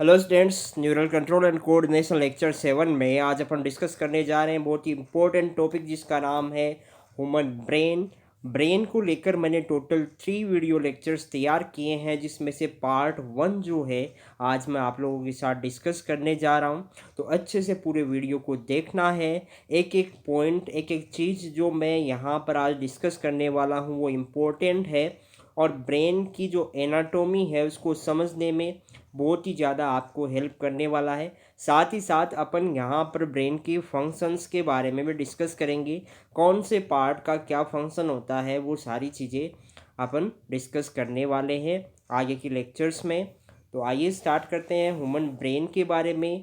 Hello students, neural control and coordination lecture 7 में आज अपन discuss करने जा रहे हैं बहुत ही इंपॉर्टेंट टॉपिक जिसका नाम है ह्यूमन ब्रेन। ब्रेन को लेकर मैंने टोटल 3 वीडियो लेक्चर्स तैयार किए हैं, जिसमें से पार्ट 1 जो है आज मैं आप लोगों के साथ डिस्कस करने जा रहा हूं। तो अच्छे से पूरे वीडियो को देखना है। एक एक पॉइंट, एक एक चीज़ जो मैं यहाँ पर आज डिस्कस करने वाला हूँ वो इम्पोर्टेंट है और ब्रेन की जो एनाटॉमी है उसको समझने में बहुत ही ज़्यादा आपको हेल्प करने वाला है। साथ ही साथ अपन यहाँ पर ब्रेन की फंक्शंस के बारे में भी डिस्कस करेंगे। कौन से पार्ट का क्या फंक्शन होता है वो सारी चीज़ें अपन डिस्कस करने वाले हैं आगे की लेक्चर्स में। तो आइए स्टार्ट करते हैं ह्यूमन ब्रेन के बारे में।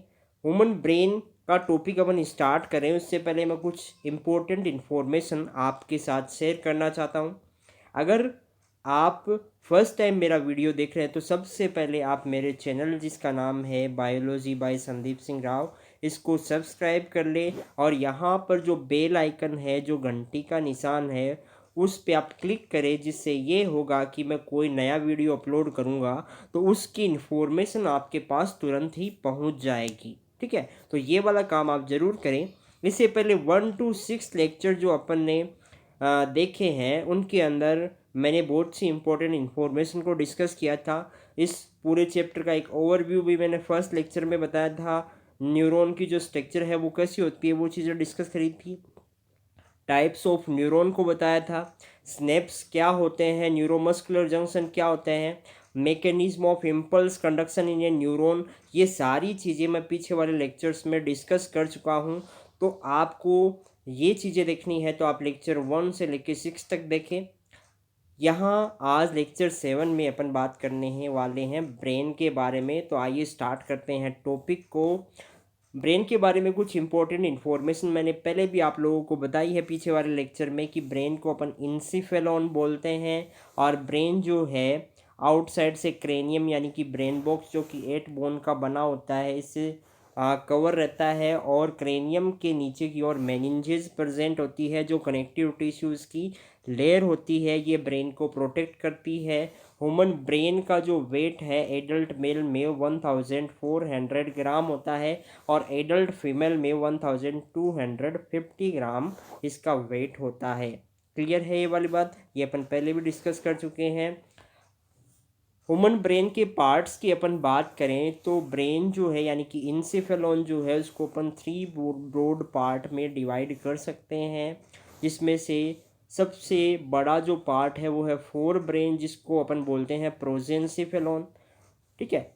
ह्यूमन ब्रेन का टॉपिक अपन स्टार्ट करें उससे पहले मैं कुछ इम्पोर्टेंट इन्फॉर्मेशन आपके साथ शेयर करना चाहता हूँ। अगर आप फर्स्ट टाइम मेरा वीडियो देख रहे हैं तो सबसे पहले आप मेरे चैनल जिसका नाम है बायोलॉजी बाय संदीप सिंह राव, इसको सब्सक्राइब कर ले और यहाँ पर जो बेल आइकन है, जो घंटी का निशान है, उस पे आप क्लिक करें, जिससे ये होगा कि मैं कोई नया वीडियो अपलोड करूँगा तो उसकी इन्फॉर्मेशन आपके पास तुरंत ही पहुँच जाएगी। ठीक है, तो ये वाला काम आप ज़रूर करें। इससे पहले 1 to 6 लेक्चर जो अपन ने देखे हैं उनके अंदर मैंने बहुत सी इम्पोर्टेंट इन्फॉर्मेशन को डिस्कस किया था। इस पूरे चैप्टर का एक ओवरव्यू भी मैंने फर्स्ट लेक्चर में बताया था। न्यूरॉन की जो स्ट्रक्चर है वो कैसी होती है वो चीज़ें डिस्कस करी थी। टाइप्स ऑफ न्यूरॉन को बताया था। स्नेप्स क्या होते हैं, न्यूरोमस्कुलर जंक्शन क्या होते हैं, mechanism of impulse conduction in A neuron, ये सारी चीज़ें मैं पीछे वाले लेक्चर्स में डिस्कस कर चुका हूँ। तो आपको ये चीज़ें देखनी है तो आप लेक्चर 1 से लेकर 6 तक देखें। यहाँ आज लेक्चर 7 में अपन बात करने हैं वाले हैं ब्रेन के बारे में। तो आइए स्टार्ट करते हैं टॉपिक को। ब्रेन के बारे में कुछ इंपॉर्टेंट इन्फॉर्मेशन मैंने पहले भी आप लोगों को बताई है पीछे वाले लेक्चर में कि ब्रेन को अपन इंसिफेलॉन बोलते हैं और ब्रेन जो है आउटसाइड से क्रेनियम यानी कि ब्रेन बॉक्स जो कि 8 बोन का बना होता है इससे कवर रहता है और क्रेनियम के नीचे की ओर मेनिंजेस प्रेजेंट होती है जो कनेक्टिव टिश्यूज़ की लेयर होती है, ये ब्रेन को प्रोटेक्ट करती है। ह्यूमन ब्रेन का जो वेट है एडल्ट मेल में 1400 ग्राम होता है और एडल्ट फीमेल में 1250 ग्राम इसका वेट होता है। क्लियर है ये वाली बात, ये अपन पहले भी डिस्कस कर चुके हैं। ह्यूमन ब्रेन के पार्ट्स की अपन बात करें तो ब्रेन जो है यानी कि इंसेफेलॉन जो है उसको अपन 3 ब्रॉड पार्ट में डिवाइड कर सकते हैं, जिसमें से सबसे बड़ा जो पार्ट है वो है फोर ब्रेन जिसको अपन बोलते हैं प्रोजेंसिफेलॉन। ठीक है,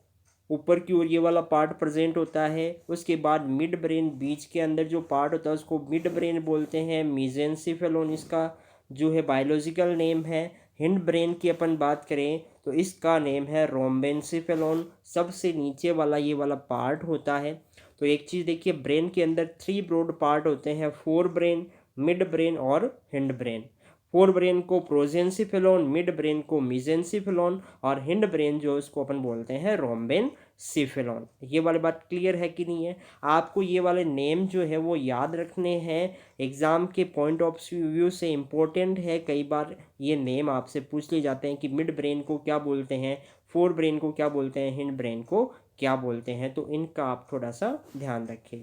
ऊपर की ओर ये वाला पार्ट प्रेजेंट होता है। उसके बाद मिड ब्रेन बीच के अंदर जो पार्ट होता है उसको मिड ब्रेन बोलते हैं। मीजेंसिफेलॉन इसका जो है बायोलॉजिकल नेम है। हिंड ब्रेन की अपन बात करें तो इसका नेम है रोम्बेंसिफेलॉन। सबसे नीचे वाला ये वाला पार्ट होता है। तो एक चीज़ देखिए, ब्रेन के अंदर 3 ब्रॉड पार्ट होते हैं, फोर ब्रेन, मिड ब्रेन और हिंड ब्रेन। फोर ब्रेन को प्रोजेंसिफेलॉन, मिड ब्रेन को मीजेंसिफेलॉन और हिंड ब्रेन जो इसको अपन बोलते हैं रोम्बेनसिफेलॉन। ये वाली बात क्लियर है कि नहीं है? आपको ये वाले नेम जो है वो याद रखने हैं, एग्ज़ाम के पॉइंट ऑफ व्यू से इम्पोर्टेंट है। कई बार ये नेम आपसे पूछ लिए जाते हैं कि मिड ब्रेन को क्या बोलते हैं, फोर ब्रेन को क्या बोलते हैं, हिंड ब्रेन को क्या बोलते हैं, तो इनका आप थोड़ा सा ध्यान रखें।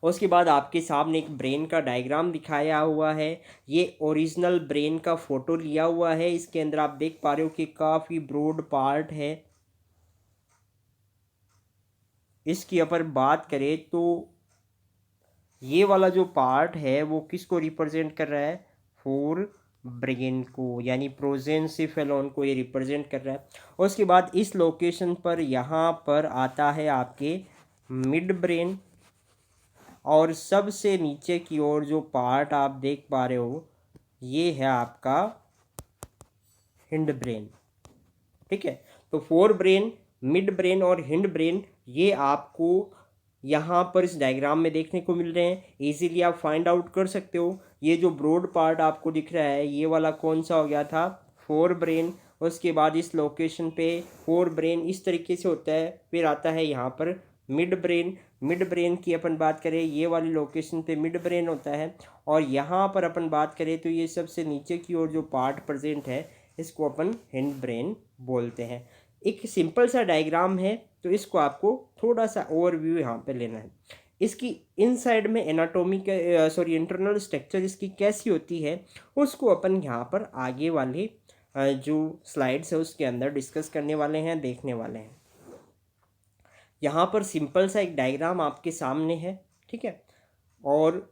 उसके बाद आपके सामने एक ब्रेन का डायग्राम दिखाया हुआ है। ये ओरिजिनल ब्रेन का फोटो लिया हुआ है। इसके अंदर आप देख पा रहे हो कि काफ़ी ब्रॉड पार्ट है। इसकी अपन बात करें तो ये वाला जो पार्ट है वो किसको रिप्रेजेंट कर रहा है? फोर ब्रेन को, यानी प्रोजेंसिफेलॉन को ये रिप्रेजेंट कर रहा है। उसके बाद इस लोकेशन पर यहाँ पर आता है आपके मिड ब्रेन और सबसे नीचे की ओर जो पार्ट आप देख पा रहे हो ये है आपका हिंड ब्रेन। ठीक है, तो फोर ब्रेन, मिड ब्रेन और हिंड ब्रेन ये आपको यहाँ पर इस डायग्राम में देखने को मिल रहे हैं। इजीली आप फाइंड आउट कर सकते हो। ये जो ब्रॉड पार्ट आपको दिख रहा है ये वाला कौन सा हो गया था? Fore brain. उसके बाद इस लोकेशन पे फोर ब्रेन इस तरीके से होता है। फिर आता है यहाँ पर मिड ब्रेन। मिड ब्रेन की अपन बात करें ये वाली लोकेशन पे मिड ब्रेन होता है और यहाँ पर अपन बात करें तो ये सबसे नीचे की ओर जो पार्ट प्रेजेंट है इसको अपन हिंड ब्रेन बोलते हैं। एक सिंपल सा डायग्राम है तो इसको आपको थोड़ा सा ओवरव्यू यहाँ पे लेना है। इसकी इनसाइड में एनाटॉमी के इंटरनल स्ट्रक्चर इसकी कैसी होती है उसको अपन यहाँ पर आगे वाले जो स्लाइड्स है उसके अंदर डिस्कस करने वाले हैं, देखने वाले हैं। यहाँ पर सिंपल सा एक डायग्राम आपके सामने है, ठीक है। और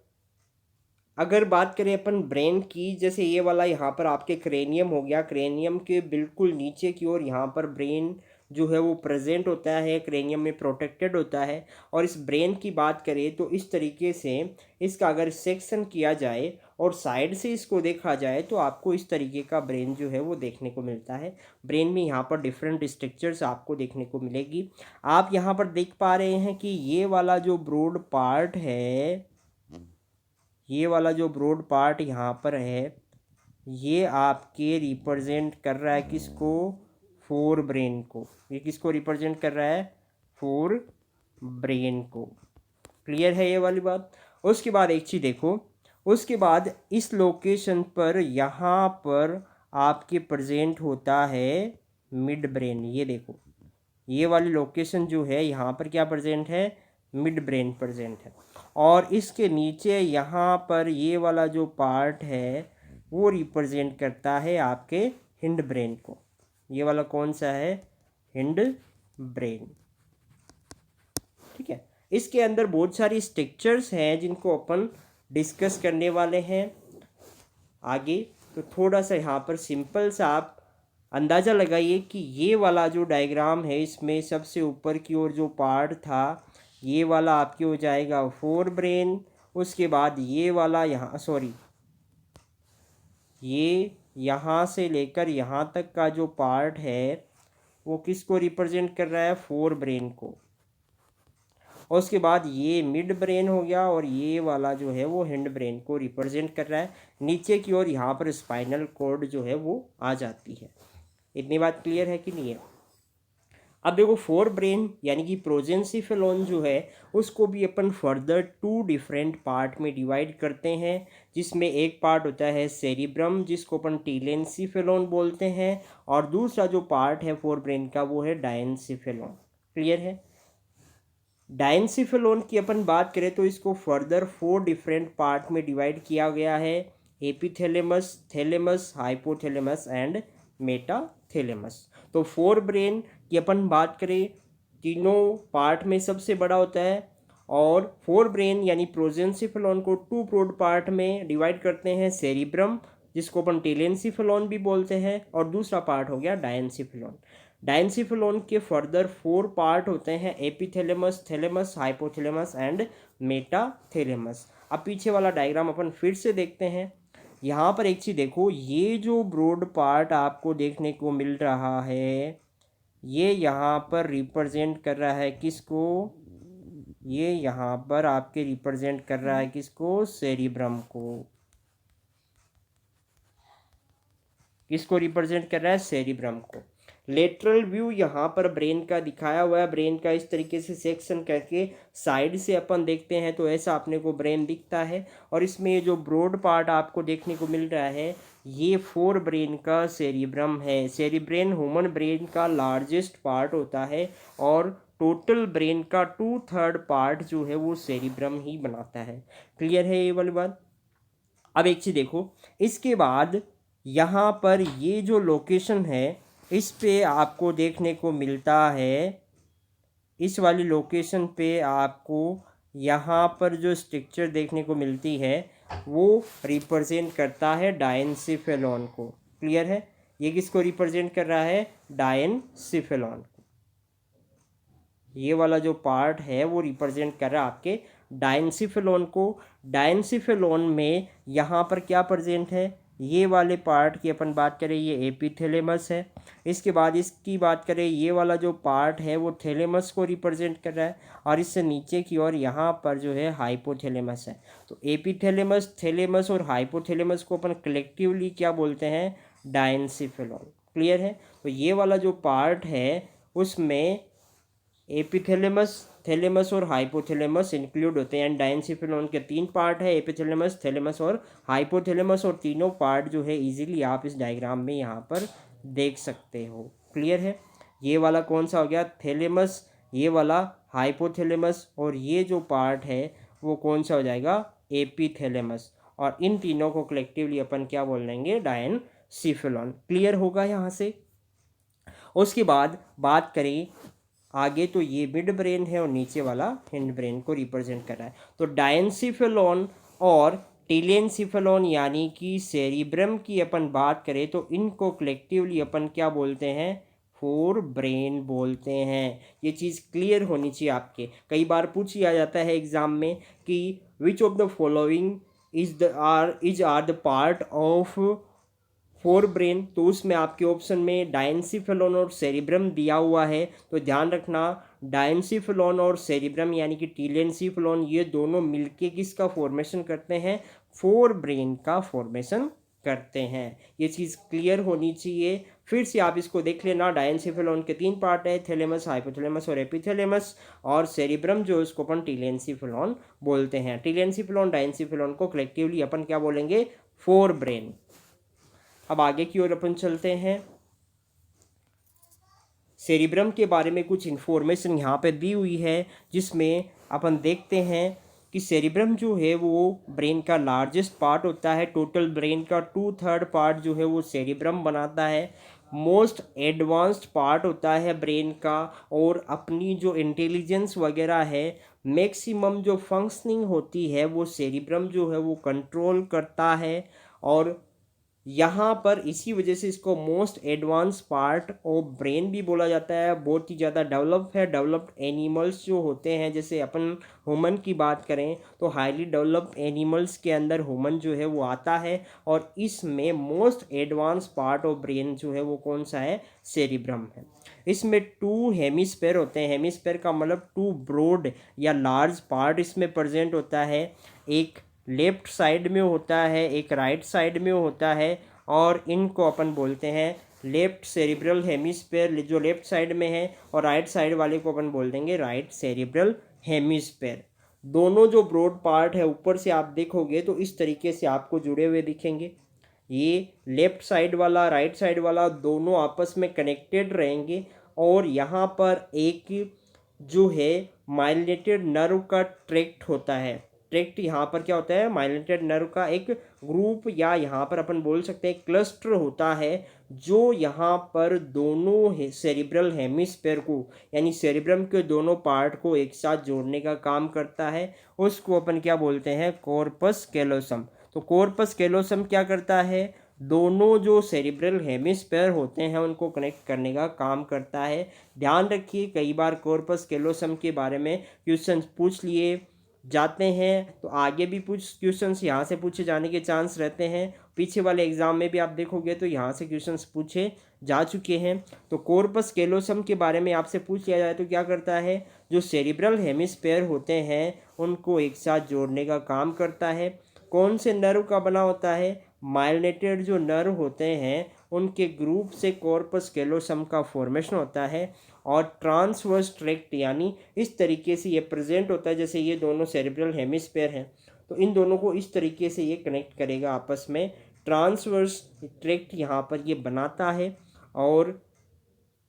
अगर बात करें अपन ब्रेन की, जैसे ये वाला यहाँ पर आपके क्रेनियम हो गया, क्रेनियम के बिल्कुल नीचे की ओर यहाँ पर ब्रेन जो है वो प्रेजेंट होता है, क्रेनियम में प्रोटेक्टेड होता है। और इस ब्रेन की बात करें तो इस तरीके से इसका अगर सेक्शन किया जाए और साइड से इसको देखा जाए तो आपको इस तरीके का ब्रेन जो है वो देखने को मिलता है। ब्रेन में यहाँ पर डिफरेंट स्ट्रक्चर्स आपको देखने को मिलेगी। आप यहाँ पर देख पा रहे हैं कि ये वाला जो ब्रॉड पार्ट है, ये वाला जो ब्रॉड पार्ट यहाँ पर है, ये आपके रिप्रेजेंट कर रहा है किसको? फोर ब्रेन को। ये किसको रिप्रेजेंट कर रहा है? फोर ब्रेन को। क्लियर है ये वाली बात? उसके बाद एक चीज़ देखो, उसके बाद इस लोकेशन पर यहाँ पर आपके प्रेजेंट होता है मिड ब्रेन। ये देखो, ये वाली लोकेशन जो है यहाँ पर क्या प्रेजेंट है? मिड ब्रेन प्रेजेंट है। और इसके नीचे यहाँ पर ये वाला जो पार्ट है वो रिप्रेजेंट करता है आपके हिंड ब्रेन को। ये वाला कौन सा है? हिंड ब्रेन, ठीक है। इसके अंदर बहुत सारी स्ट्रक्चर्स हैं जिनको अपन डिस्कस करने वाले हैं आगे। तो थोड़ा सा यहाँ पर सिंपल सा आप अंदाज़ा लगाइए कि ये वाला जो डायग्राम है इसमें सबसे ऊपर की ओर जो पार्ट था ये वाला आपके हो जाएगा फोर ब्रेन। उसके बाद ये वाला यहाँ ये यहाँ से लेकर यहाँ तक का जो पार्ट है वो किसको रिप्रेजेंट कर रहा है? फोर ब्रेन को। और उसके बाद ये मिड ब्रेन हो गया और ये वाला जो है वो हिंड ब्रेन को रिप्रेजेंट कर रहा है। नीचे की ओर यहाँ पर स्पाइनल कॉर्ड जो है वो आ जाती है। इतनी बात क्लियर है कि नहीं है? अब देखो, फोर ब्रेन यानी कि प्रोजेंसिफेलॉन जो है उसको भी अपन फर्दर टू डिफरेंट पार्ट में डिवाइड करते हैं, जिसमें एक पार्ट होता है सेरिब्रम जिसको अपन टीलेंसिफेलॉन बोलते हैं, और दूसरा जो पार्ट है फोर ब्रेन का वो है डायंसिफेलॉन। क्लियर है? डायंसिफेलॉन की अपन बात करें तो इसको फर्दर फोर डिफरेंट पार्ट में डिवाइड किया गया है: epithalamus, thalamus, hypothalamus and metathalamus. तो फोर ब्रेन की अपन बात करें तीनों पार्ट में सबसे बड़ा होता है, और फोर ब्रेन यानी प्रोजेंसिफेलॉन को टू ब्रॉड पार्ट में डिवाइड करते हैं: सेरिब्रम जिसको अपन टेलेंसिफेलॉन भी बोलते हैं, और दूसरा पार्ट हो गया डायंसिफेलॉन। डायंसिफेलॉन के फर्दर फोर पार्ट होते हैं: epithalamus, thalamus, hypothalamus and metathalamus. अब पीछे वाला डायग्राम अपन फिर से देखते हैं। यहाँ पर एक चीज़ देखो, ये जो ब्रॉड पार्ट आपको देखने को मिल रहा है ये यहाँ पर रिप्रेजेंट कर रहा है किसको? ये यहाँ पर आपके रिप्रेजेंट कर रहा है किसको? सेरिब्रम को। किसको रिप्रेजेंट कर रहा है? सेरिब्रम को। लेटरल व्यू यहाँ पर ब्रेन का दिखाया हुआ है। ब्रेन का इस तरीके से सेक्शन करके साइड से अपन देखते हैं तो ऐसा अपने को ब्रेन दिखता है। और इसमें ये जो ब्रॉड पार्ट आपको देखने को मिल रहा है ये फोर ब्रेन का सेरिब्रम है। सेरिब्रेन ह्यूमन ब्रेन का लार्जेस्ट पार्ट होता है और टोटल ब्रेन का 2/3 पार्ट जो है वो सेरिब्रम ही बनाता है। क्लियर है ये वाली बात? अब एक चीज़ देखो, इसके बाद यहाँ पर ये जो लोकेशन है इस पे आपको देखने को मिलता है, इस वाली लोकेशन पे आपको यहाँ पर जो स्ट्रक्चर देखने को मिलती है वो रिप्रेजेंट करता है डायंसिफेलॉन को। क्लियर है? ये किसको रिप्रेजेंट कर रहा है? डायंसिफेलॉन को। ये वाला जो पार्ट है वो रिप्रेजेंट कर रहा है आपके डायंसिफेलॉन को। डायंसिफेलॉन में यहाँ पर क्या प्रेजेंट है? ये वाले पार्ट की अपन बात करें ये एपिथैलेमस है। इसके बाद इसकी बात करें ये वाला जो पार्ट है वो थैलेमस को रिप्रेजेंट कर रहा है, और इससे नीचे की ओर यहाँ पर जो है हाइपोथैलेमस है। तो एपिथैलेमस, थैलेमस और हाइपोथैलेमस को अपन कलेक्टिवली क्या बोलते हैं? डायंसिफेलॉन। क्लियर है? तो ये वाला जो पार्ट है उसमें एपिथैलेमस, थैलेमस और हाइपोथैलेमस इंक्लूड होते हैं। एंड डायंसिफेलॉन के 3 पार्ट है: एपिथैलेमस, थैलेमस और हाइपोथैलेमस, और तीनों पार्ट जो है इजीली आप इस डायग्राम में यहाँ पर देख सकते हो। क्लियर है? ये वाला कौन सा हो गया? थैलेमस, ये वाला हाइपोथैलेमस, और ये जो पार्ट है वो कौन सा हो जाएगा, एपीथैलेमस। और इन तीनों को कलेक्टिवली अपन क्या बोल देंगे, डायनसिफेलॉन। क्लियर होगा यहाँ से। उसके बाद बात करें आगे, तो ये मिड ब्रेन है और नीचे वाला हिंड ब्रेन को रिप्रेजेंट कर रहा है। तो डायनसिफेलॉन और टीलेनसिफेलॉन यानी कि सेरिब्रम की अपन बात करें तो इनको कलेक्टिवली अपन क्या बोलते हैं, फोर ब्रेन बोलते हैं। ये चीज़ क्लियर होनी चाहिए आपके। कई बार पूछ लिया जाता है एग्जाम में कि which of the following is are the part of forebrain, तो उसमें आपके ऑप्शन में डायनसिफेलॉन और सेरिब्रम दिया हुआ है। तो ध्यान रखना, डायनसिफेलॉन और सेरिब्रम यानी कि टीलेनसिफेलॉन ये दोनों मिलके किसका फॉर्मेशन करते हैं, फोर ब्रेन का फॉर्मेशन करते हैं। ये चीज़ क्लियर होनी चाहिए। फिर से आप इसको देख लेना, डायनसिफेलॉन के तीन पार्ट है, थैलेमस, हाइपोथैलेमस और एपिथैलेमस, और सेरिब्रम जो उसको अपन टीलेनसिफेलॉन बोलते हैं। टीलेनसिफेलॉन डायनसिफेलॉन को कलेक्टिवली अपन क्या बोलेंगे, फोर ब्रेन। अब आगे की ओर अपन चलते हैं। सेरिब्रम के बारे में कुछ इन्फॉर्मेशन यहाँ पे दी हुई है, जिसमें अपन देखते हैं कि सेरिब्रम जो है वो ब्रेन का लार्जेस्ट पार्ट होता है। टोटल ब्रेन का 2/3 पार्ट जो है वो सेरिब्रम बनाता है। मोस्ट एडवांस्ड पार्ट होता है ब्रेन का, और अपनी जो इंटेलिजेंस वगैरह है, मैक्सिमम जो फंक्शनिंग होती है वो सेरिब्रम जो है वो कंट्रोल करता है। और यहाँ पर इसी वजह से इसको most advance part of brain भी बोला जाता है। बहुत ही ज़्यादा डेवलप है। डेवलप्ड एनिमल्स जो होते हैं, जैसे अपन ह्यूमन की बात करें तो हाईली डेवलप्ड एनिमल्स के अंदर ह्यूमन जो है वो आता है, और इसमें most advance part of brain जो है वो कौन सा है, सेरिब्रम है। इसमें 2 हेमिस्फेयर होते हैं। हेमिस्फेयर का मतलब 2 ब्रॉड या लार्ज पार्ट इसमें प्रेजेंट होता है। एक लेफ्ट साइड में होता है, एक राइट साइड में होता है, और इनको अपन बोलते हैं लेफ्ट सेरिब्रल हेमिस्फेयर जो लेफ्ट साइड में है, और राइट साइड वाले को अपन बोल देंगे राइट सेरिब्रल हेमिस्फेयर। दोनों जो ब्रॉड पार्ट है ऊपर से आप देखोगे तो इस तरीके से आपको जुड़े हुए दिखेंगे। ये लेफ्ट साइड वाला राइट साइड वाला दोनों आपस में कनेक्टेड रहेंगे, और यहाँ पर एक जो है माइलिनेटेड नर्व का ट्रैक्ट होता है। ट्रैक्ट यहाँ पर क्या होता है, माइलिनेटेड नर्व का एक ग्रुप, या यहाँ पर अपन बोल सकते हैं क्लस्टर होता है, जो यहाँ पर दोनों सेरिब्रल हेमिस्फेयर को यानी सेरिब्रम के दोनों पार्ट को एक साथ जोड़ने का काम करता है। उसको अपन क्या बोलते हैं, कॉर्पस कैलोसम। तो कॉर्पस कैलोसम क्या करता है, दोनों जो सेरिब्रल हेमिस्फेयर होते हैं उनको कनेक्ट करने का काम करता है। ध्यान रखिए, कई बार कॉर्पस कैलोसम के बारे में क्वेश्चन पूछ लिए जाते हैं, तो आगे भी कुछ क्वेश्चंस यहाँ से पूछे जाने के चांस रहते हैं। पीछे वाले एग्जाम में भी आप देखोगे तो यहाँ से क्वेश्चंस पूछे जा चुके हैं। तो कॉर्पस कैलोसम के बारे में आपसे पूछ लिया जाए तो क्या करता है, जो सेरिब्रल हेमिस्फेयर होते हैं उनको एक साथ जोड़ने का काम करता है। कौन से नर्व का बना होता है, माइलिनेटेड जो नर्व होते हैं उनके ग्रुप से कॉर्पस कैलोसम का फॉर्मेशन होता है। और ट्रांसवर्स ट्रैक्ट यानी इस तरीके से ये प्रेजेंट होता है, जैसे ये दोनों सेरिब्रल हेमिस्फेयर हैं तो इन दोनों को इस तरीके से ये कनेक्ट करेगा आपस में। ट्रांसवर्स ट्रैक्ट यहाँ पर ये बनाता है, और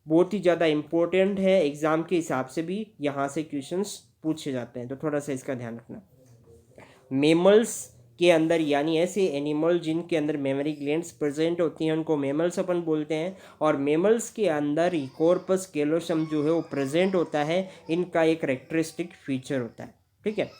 बहुत ही ज़्यादा इम्पोर्टेंट है। एग्ज़ाम के हिसाब से भी यहाँ से क्वेश्चंस पूछे जाते हैं, तो थोड़ा सा इसका ध्यान रखना। मेमल्स के अंदर यानी ऐसे एनिमल जिनके अंदर मेमोरी ग्लैंड्स प्रेजेंट होती हैं उनको मेमल्स अपन बोलते हैं, और मेमल्स के अंदर कॉर्पस कैलोसम जो है वो प्रेजेंट होता है। इनका एक कैरेक्टरिस्टिक फीचर होता है, ठीक है।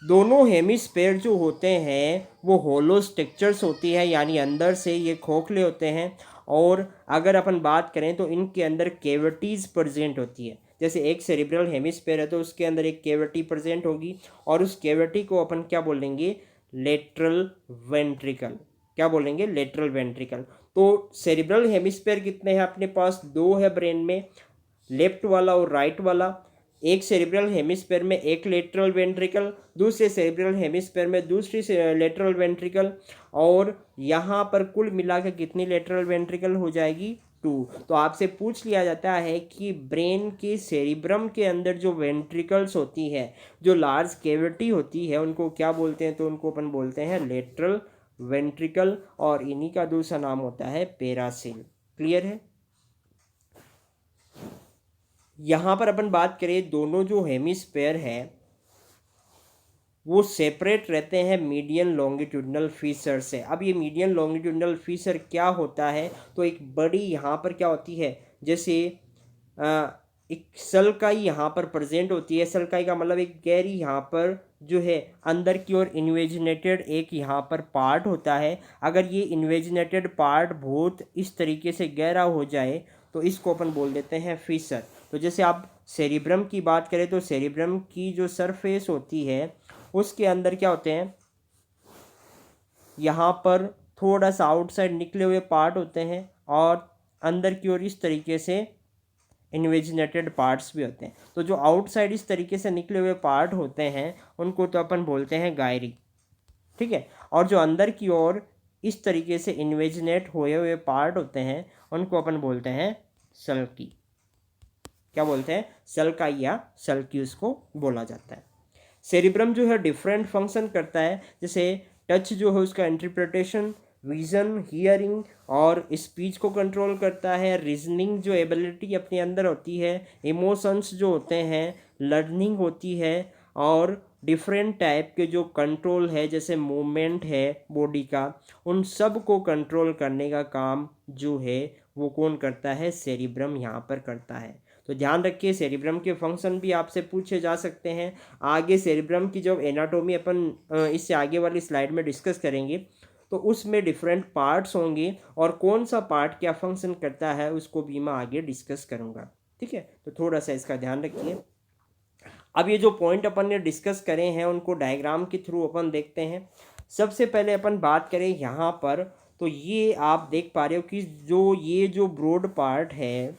दोनों हेमिस्फेयर जो होते हैं वो होलो स्ट्रक्चर्स होती है, यानी अंदर से ये खोखले होते हैं। और अगर अपन बात करें तो इनके अंदर कैविटीज़ प्रेजेंट होती है। जैसे एक सेरिब्रल हेमिस्फेयर है तो उसके अंदर एक कैविटी प्रेजेंट होगी, और उस कैविटी को अपन क्या बोलेंगे, लेटरल वेंट्रिकल। क्या बोलेंगे, लेटरल वेंट्रिकल। तो सेरिब्रल हेमिस्फेयर कितने हैं अपने पास, 2 है ब्रेन में, लेफ्ट वाला और राइट वाला। एक सेरिब्रल हेमिस्फेयर में एक लेटरल वेंट्रिकल, दूसरे सेरिब्रल हेमिस्फेयर में दूसरी लेटरल वेंट्रिकल, और यहाँ पर कुल मिला के कितनी लेटरल वेंट्रिकल हो जाएगी, 2। तो आपसे पूछ लिया जाता है कि ब्रेन के सेरिब्रम के अंदर जो वेंट्रिकल्स होती है, जो लार्ज कैविटी होती है, उनको क्या बोलते हैं, तो उनको अपन बोलते हैं लेटरल वेंट्रिकल, और इन्हीं का दूसरा नाम होता है पेरासिल। क्लियर है। यहाँ पर अपन बात करें, दोनों जो हेमिस्फेयर है वो सेपरेट रहते हैं मीडियन लॉन्गिट्यूडनल फीचर से। अब ये मीडियन लॉन्गिट्यूडनल फीचर क्या होता है, तो एक बड़ी यहाँ पर क्या होती है, जैसे एक सल्काई यहाँ पर प्रेजेंट होती है। सल्काई का मतलब एक गहरी यहाँ पर जो है अंदर की ओर इन्वेजिनेटेड एक यहाँ पर पार्ट होता है। अगर ये इन्वेजिनेटेड पार्ट बहुत इस तरीके से गहरा हो जाए तो इसको अपन बोल देते हैं फीचर। तो जैसे आप सेरिब्रम की बात करें तो सेरिब्रम की जो सरफेस होती है उसके अंदर क्या होते हैं, यहाँ पर थोड़ा सा आउटसाइड निकले हुए पार्ट होते हैं और अंदर की ओर इस तरीके से इन्वेजिनेटेड पार्ट्स भी होते हैं। तो जो आउटसाइड इस तरीके से निकले हुए पार्ट होते हैं उनको तो अपन बोलते हैं गायरी, ठीक है। और जो अंदर की ओर इस तरीके से इन्वेजिनेट हुए हुए पार्ट होते हैं उनको अपन बोलते हैं सल्की। क्या बोलते हैं, सल्काई या सल्की उसको बोला जाता है। सेरिब्रम जो है डिफरेंट फंक्शन करता है, जैसे टच जो है उसका इंटरप्रिटेशन, विजन, हियरिंग और स्पीच को कंट्रोल करता है। रीजनिंग जो एबिलिटी अपने अंदर होती है, इमोशंस जो होते हैं, लर्निंग होती है और डिफरेंट टाइप के जो कंट्रोल है जैसे मूवमेंट है बॉडी का, उन सब को कंट्रोल करने का काम जो है वो कौन करता है, सेरिब्रम यहाँ पर करता है। तो ध्यान रखिए, सेरिब्रम के फंक्शन भी आपसे पूछे जा सकते हैं। आगे सेरिब्रम की जब एनाटोमी अपन इससे आगे वाली स्लाइड में डिस्कस करेंगे तो उसमें डिफरेंट पार्ट्स होंगे और कौन सा पार्ट क्या फंक्शन करता है उसको भी मैं आगे डिस्कस करूँगा, ठीक है। तो थोड़ा सा इसका ध्यान रखिए। अब ये जो पॉइंट अपन ने डिस्कस करे हैं उनको डायग्राम के थ्रू अपन देखते हैं। सबसे पहले अपन बात करें यहाँ पर, तो ये आप देख पा रहे हो कि ये जो ब्रॉड पार्ट है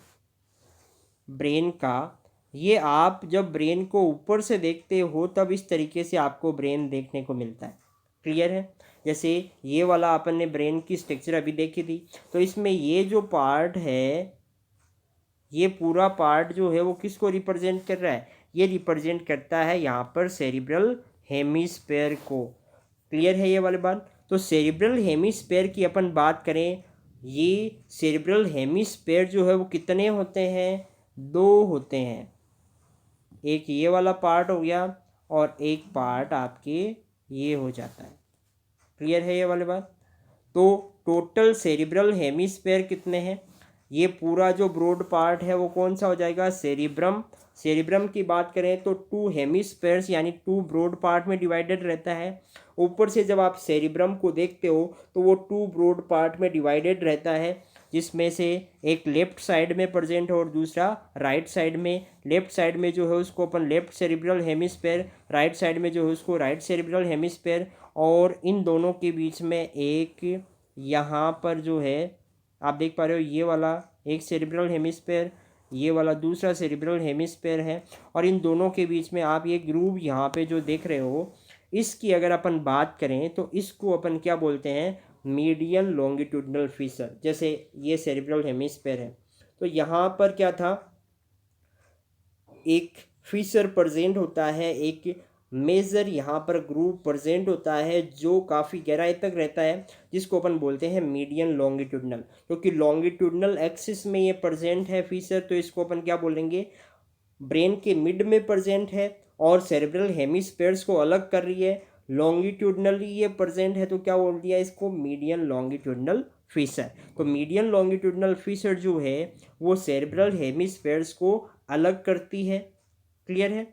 ब्रेन का, ये आप जब ब्रेन को ऊपर से देखते हो तब इस तरीके से आपको ब्रेन देखने को मिलता है। क्लियर है। जैसे ये वाला अपन ने ब्रेन की स्ट्रक्चर अभी देखी थी, तो इसमें ये जो पार्ट है, ये पूरा पार्ट जो है वो किसको रिप्रेजेंट कर रहा है, ये रिप्रेजेंट करता है यहाँ पर सेरिब्रल हेमिस्फेयर को। क्लियर है ये वाली बात। तो सेरिब्रल हेमिस्फेयर की अपन बात करें, ये सेरिब्रल हेमिस्फेयर जो है वो कितने होते हैं, दो होते हैं। एक ये वाला पार्ट हो गया और एक पार्ट आपके ये हो जाता है। क्लियर है ये वाली बात। तो टोटल सेरिब्रल हेमिस्फेयर कितने हैं, ये पूरा जो ब्रॉड पार्ट है वो कौन सा हो जाएगा, सेरिब्रम। सेरिब्रम की बात करें तो टू हेमिस्फेयर्स यानी टू ब्रॉड पार्ट में डिवाइडेड रहता है। ऊपर से जब आप सेरिब्रम को देखते हो तो वो टू ब्रॉड पार्ट में डिवाइडेड रहता है, जिसमें से एक लेफ्ट साइड में प्रेजेंट है और दूसरा राइट साइड में। लेफ्ट साइड में जो है उसको अपन left cerebral hemisphere, right side में जो है उसको राइट सेरिब्रल हेमिस्फेयर। और इन दोनों के बीच में एक यहाँ पर जो है आप देख पा रहे हो, ये वाला एक सेरिब्रल हेमिस्फेयर, ये वाला दूसरा सेरिब्रल हेमिस्फेयर है। और इन दोनों के बीच में आप ये ग्रूव यहाँ पे जो देख रहे हो, इसकी अगर अपन बात करें तो इसको अपन क्या बोलते हैं, मीडियन लॉन्गिट्यूडनल फीचर। जैसे ये सेरिब्रल हेमिस्फेयर है तो यहाँ पर क्या था, एक फीचर प्रेजेंट होता है, एक मेजर यहाँ पर ग्रूव प्रेजेंट होता है जो काफ़ी गहराई तक रहता है, जिसको अपन बोलते हैं मीडियन लॉन्गिट्यूडनल। क्योंकि लॉन्गिट्यूडनल एक्सिस में ये प्रेजेंट है फीचर, तो इसको अपन क्या बोलेंगे, ब्रेन के मिड में प्रेजेंट है और सेरेब्रल हेमिस्फेयर्स को अलग कर रही है। लॉन्गिट्यूडनली ये प्रेजेंट है तो क्या बोल दिया इसको, मीडियन लॉन्गिट्यूडनल फीचर। तो मीडियन लॉन्गिट्यूडनल फीचर जो है वो सेरेब्रल हेमिस्फेयर्स को अलग करती है। क्लियर है।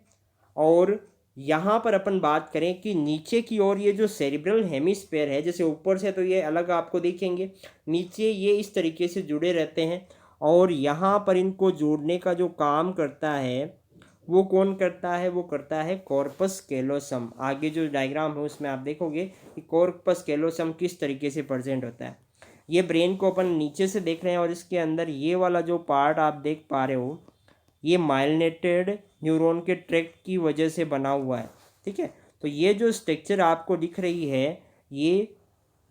और यहाँ पर अपन बात करें कि नीचे की ओर ये जो सेरिब्रल हेमिस्फेयर है, जैसे ऊपर से तो ये अलग आपको दिखेंगे, नीचे ये इस तरीके से जुड़े रहते हैं और यहाँ पर इनको जोड़ने का जो काम करता है वो कौन करता है, वो करता है कॉर्पस कैलोसम। आगे जो डायग्राम है उसमें आप देखोगे कि कॉर्पस कैलोसम किस तरीके से प्रेजेंट होता है। ये ब्रेन को अपन नीचे से देख रहे हैं और इसके अंदर ये वाला जो पार्ट आप देख पा रहे हो ये माइलिनेटेड न्यूरॉन के ट्रैक्ट की वजह से बना हुआ है। ठीक है। तो ये जो स्ट्रक्चर आपको दिख रही है ये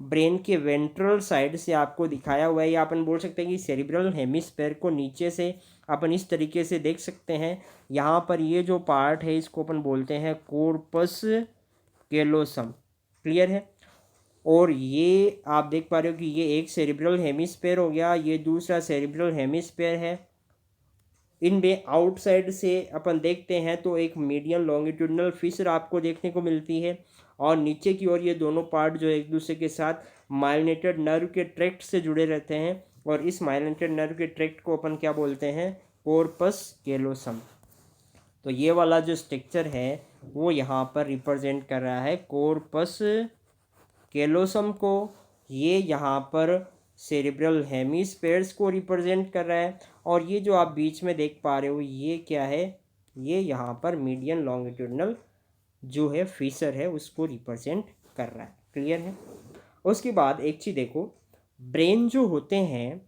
ब्रेन के वेंट्रल साइड से आपको दिखाया हुआ है, या अपन बोल सकते हैं कि सेरिब्रल हेमिस्फेयर को नीचे से अपन इस तरीके से देख सकते हैं। यहाँ पर ये जो पार्ट है इसको अपन बोलते हैं कॉर्पस कैलोसम। क्लियर है। और ये आप देख पा रहे हो कि ये एक सेरिब्रल हेमिस्फेयर हो गया, ये दूसरा सेरिब्रल हेमिस्फेयर है। इनमें आउटसाइड से अपन देखते हैं तो एक मीडियन लॉन्गिट्यूडनल फिशर आपको देखने को मिलती है, और नीचे की ओर ये दोनों पार्ट जो है एक दूसरे के साथ माइलिनेटेड नर्व के ट्रैक्ट से जुड़े रहते हैं, और इस माइलिनेटेड नर्व के ट्रैक्ट को अपन क्या बोलते हैं, कॉर्पस कैलोसम। तो ये वाला जो स्ट्रक्चर है वो यहाँ पर रिप्रेजेंट कर रहा है कॉर्पस कैलोसम को, ये यहाँ पर सेरिब्रल हेमिस्फेयर्स को रिप्रेजेंट कर रहा है, और ये जो आप बीच में देख पा रहे हो ये क्या है, ये यहाँ पर मीडियन लॉन्गिट्यूडनल जो है फिशर है उसको रिप्रेजेंट कर रहा है। क्लियर है। उसके बाद एक चीज़ देखो, ब्रेन जो होते हैं,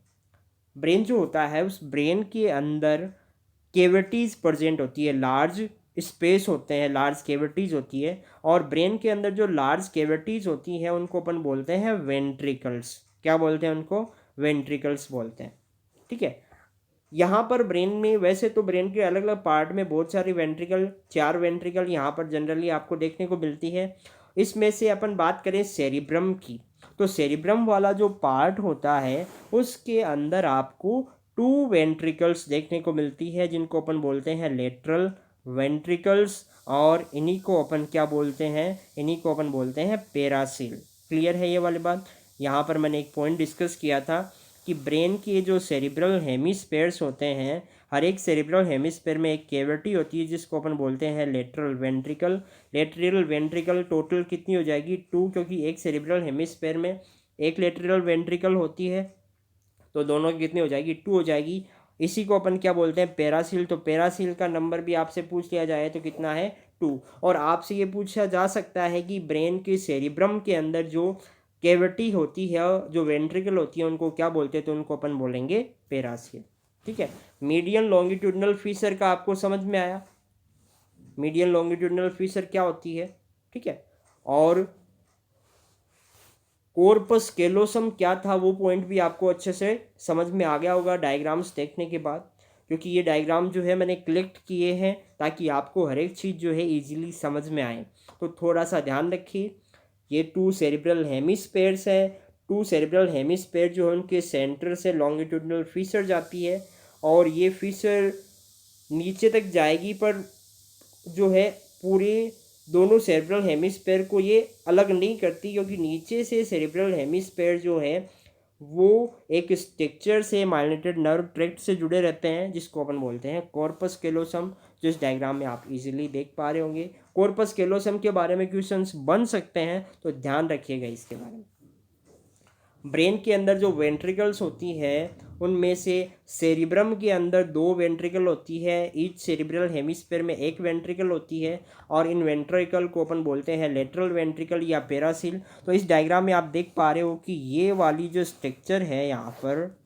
ब्रेन जो होता है उस ब्रेन के अंदर केविटीज़ प्रेजेंट होती है, लार्ज स्पेस होते हैं, लार्ज केविटीज़ होती है, और ब्रेन के अंदर जो लार्ज केविटीज़ होती हैं उनको अपन बोलते हैं वेंट्रिकल्स। क्या बोलते हैं उनको, वेंट्रिकल्स बोलते हैं। ठीक है। यहाँ पर ब्रेन में, वैसे तो ब्रेन के अलग अलग पार्ट में बहुत सारी वेंट्रिकल, 4 वेंट्रिकल यहाँ पर जनरली आपको देखने को मिलती है। इसमें से अपन बात करें सेरिब्रम की, तो सेरिब्रम वाला जो पार्ट होता है उसके अंदर आपको 2 वेंट्रिकल्स देखने को मिलती है जिनको अपन बोलते हैं लेटरल वेंट्रिकल्स, और इन्हीं को अपन क्या बोलते हैं, इन्हीं को अपन बोलते हैं पेरासील। क्लियर है ये वाली बात। यहाँ पर मैंने एक पॉइंट डिस्कस किया था कि ब्रेन के जो सेरिब्रल हेमिस्फेयर्स होते हैं, हर एक सेरिब्रल हेमिस्फेयर में एक कैविटी होती है जिसको अपन बोलते हैं lateral ventricle. Lateral ventricle total कितनी हो जाएगी, 2, क्योंकि एक सेरिब्रल हेमिस्फेयर में एक लेटरल वेंट्रिकल होती है, तो दोनों की कितनी हो जाएगी, 2 हो जाएगी। इसी को अपन क्या बोलते हैं, पेरासील। तो पेरासील का नंबर भी आपसे पूछ लिया जाए तो कितना है, 2। और आपसे ये पूछा जा सकता है कि ब्रेन के सेरिब्रम के अंदर जो कैविटी होती है, जो वेंट्रिकल होती है, उनको क्या बोलते हैं, तो उनको अपन बोलेंगे पेरासील। ठीक है। मीडियन लॉन्गिट्यूडनल फिशर का आपको समझ में आया, मीडियन लॉन्गिट्यूडनल फिशर क्या होती है। ठीक है। और कॉर्पस कैलोसम क्या था वो पॉइंट भी आपको अच्छे से समझ में आ गया होगा डायग्राम्स देखने के बाद, क्योंकि ये डायग्राम जो है मैंने कलेक्ट किए हैं ताकि आपको हर एक चीज़ जो है इजीली समझ में आए। तो थोड़ा सा ध्यान रखिए, ये 2 सेरिब्रल हेमिस्फेयर्स है, 2 सेरिब्रल हेमिस्फेयर जो है उनके सेंटर से लॉन्गिट्यूडनल फिशर जाती है, और ये फिशर नीचे तक जाएगी, पर जो है पूरे दोनों सेरिब्रल हेमिस्फेयर को ये अलग नहीं करती, क्योंकि नीचे से सेरिब्रल हेमिस्फेयर जो है वो एक स्ट्रक्चर से माइलिनेटेड नर्व ट्रैक्ट से जुड़े रहते हैं जिसको अपन बोलते हैं कॉर्पस कैलोसम, जो इस डायग्राम में आप इजीली देख पा रहे होंगे। कॉर्पस कैलोसम के बारे में क्वेश्चंस बन सकते हैं, तो ध्यान रखिएगा इसके बारे में। ब्रेन के अंदर जो वेंट्रिकल्स होती है उनमें से सेरिब्रम के अंदर 2 वेंट्रिकल होती है, ईच सेरिब्रल हेमिस्फेयर में 1 वेंट्रिकल होती है, और इन वेंट्रिकल को अपन बोलते हैं लेटरल वेंट्रिकल या पेरासील। तो इस डायग्राम में आप देख पा रहे हो कि ये वाली जो स्ट्रक्चर है यहाँ पर,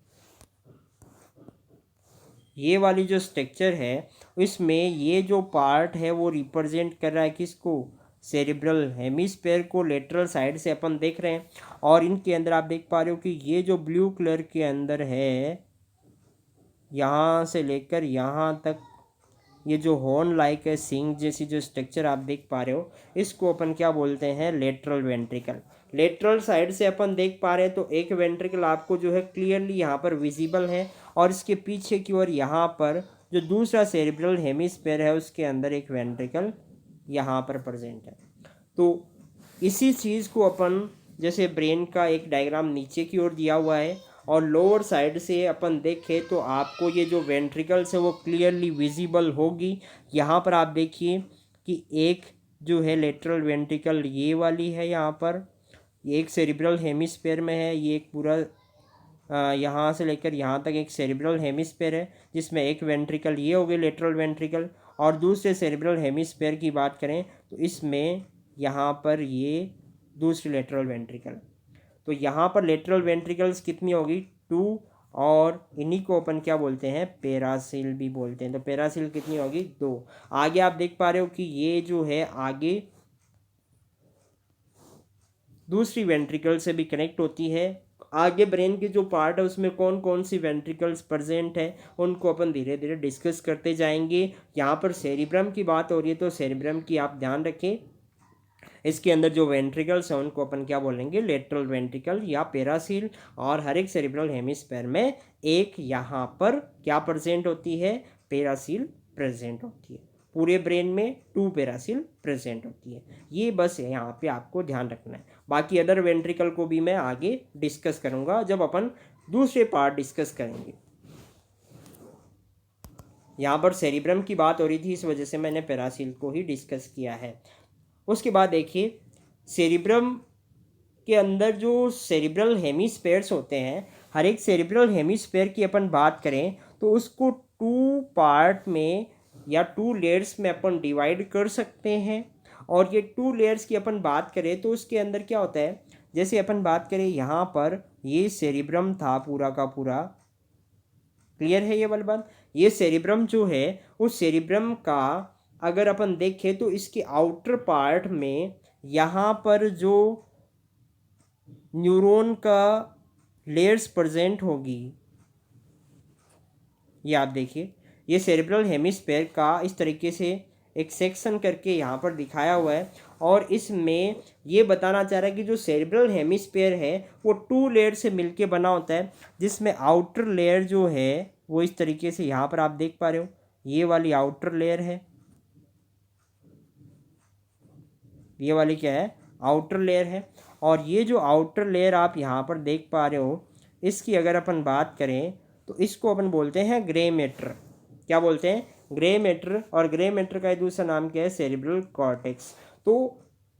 ये वाली जो स्ट्रक्चर है इसमें ये जो पार्ट है वो रिप्रेजेंट कर रहा है किसको, सेरिब्रल हेमिस्फेयर को लेटरल साइड से अपन देख रहे हैं। और इनके अंदर आप देख पा रहे हो कि ये जो ब्लू कलर के अंदर है, यहाँ से लेकर यहाँ तक ये जो हॉर्न लाइक है, सिंग जैसी जो स्ट्रक्चर आप देख पा रहे हो, इसको अपन क्या बोलते हैं, लेटरल वेंट्रिकल। लेटरल साइड से अपन देख पा रहे हैं तो एक वेंट्रिकल आपको जो है क्लियरली यहाँ पर विजिबल है, और इसके पीछे की ओर यहाँ पर जो दूसरा सेरिब्रल हेमिस्फेयर है उसके अंदर एक वेंट्रिकल यहाँ पर प्रेजेंट है। तो इसी चीज़ को अपन, जैसे ब्रेन का एक डायग्राम नीचे की ओर दिया हुआ है और लोअर साइड से अपन देखें तो आपको ये जो वेंट्रिकल्स है वो क्लियरली विजिबल होगी। यहाँ पर आप देखिए कि एक जो है लेटरल वेंट्रिकल ये वाली है, यहाँ पर ये एक सेरिब्रल हेमिस्फेयर में है, ये एक पूरा यहाँ से लेकर यहाँ तक एक सेरिब्रल हेमिस्फेयर है जिसमें एक वेंट्रिकल ये हो गई लेटरल वेंट्रिकल। और दूसरे सेरिब्रल हेमिस्फेयर की बात करें तो इसमें यहाँ पर ये दूसरी लेटरल वेंट्रिकल। तो यहाँ पर लेटरल वेंट्रिकल्स कितनी होगी, 2, और इन्हीं को अपन क्या बोलते हैं, पेरासील भी बोलते हैं। तो पेरासील कितनी होगी, 2। आगे आप देख पा रहे हो कि ये जो है आगे दूसरी वेंट्रिकल से भी कनेक्ट होती है। आगे ब्रेन के जो पार्ट है उसमें कौन कौन सी वेंट्रिकल्स प्रेजेंट है उनको अपन धीरे धीरे डिस्कस करते जाएंगे। यहाँ पर सेरिब्रम की बात हो रही है तो सेरिब्रम की आप ध्यान रखें, इसके अंदर जो वेंट्रिकल्स हैं उनको अपन क्या बोलेंगे, लेटरल वेंट्रिकल या पेरासील। और हर एक सेरिब्रल हेमिस्फेयर में एक यहाँ पर क्या प्रेजेंट होती है, पैरासील प्रेजेंट होती है। पूरे ब्रेन में 2 पैरासील प्रेजेंट होती है। ये बस है, यहाँ पे आपको ध्यान रखना है। बाकी अदर वेंट्रिकल को भी मैं आगे डिस्कस करूँगा जब अपन दूसरे पार्ट डिस्कस करेंगे। यहाँ पर सेरिब्रम की बात हो रही थी, इस वजह से मैंने पैरासील को ही डिस्कस किया है। उसके बाद देखिए, सेरिब्रम के अंदर जो सेरिब्रल हेमिस्फेयर्स होते हैं, हर एक सेरिब्रल हेमिस्फेयर की अपन बात करें तो उसको 2 पार्ट में या 2 लेयर्स में अपन डिवाइड कर सकते हैं। और ये 2 लेयर्स की अपन बात करें तो उसके अंदर क्या होता है, जैसे अपन बात करें यहाँ पर ये सेरिब्रम था पूरा का पूरा, क्लियर है ये वाली बात। ये सेरिब्रम जो है, उस सेरिब्रम का अगर अपन देखें तो इसके आउटर पार्ट में यहाँ पर जो न्यूरॉन का लेयर्स प्रेजेंट होगी, ये आप देखिए, ये सेरिब्रल हेमिस्फेयर का इस तरीके से एक सेक्शन करके यहाँ पर दिखाया हुआ है। और इसमें ये बताना चाह रहा है कि जो सेरिब्रल हेमिस्फेयर है वो 2 लेयर से मिलके बना होता है, जिसमें आउटर लेयर जो है वो इस तरीके से यहाँ पर आप देख पा रहे हो, ये वाली आउटर लेयर है, ये वाली क्या है, आउटर लेयर है। और ये जो आउटर लेयर आप यहाँ पर देख पा रहे हो, इसकी अगर अपन बात करें तो इसको अपन बोलते हैं ग्रे मैटर। क्या बोलते हैं, ग्रे मैटर। और ग्रे मैटर का दूसरा नाम क्या है, सेरिब्रल कॉर्टेक्स। तो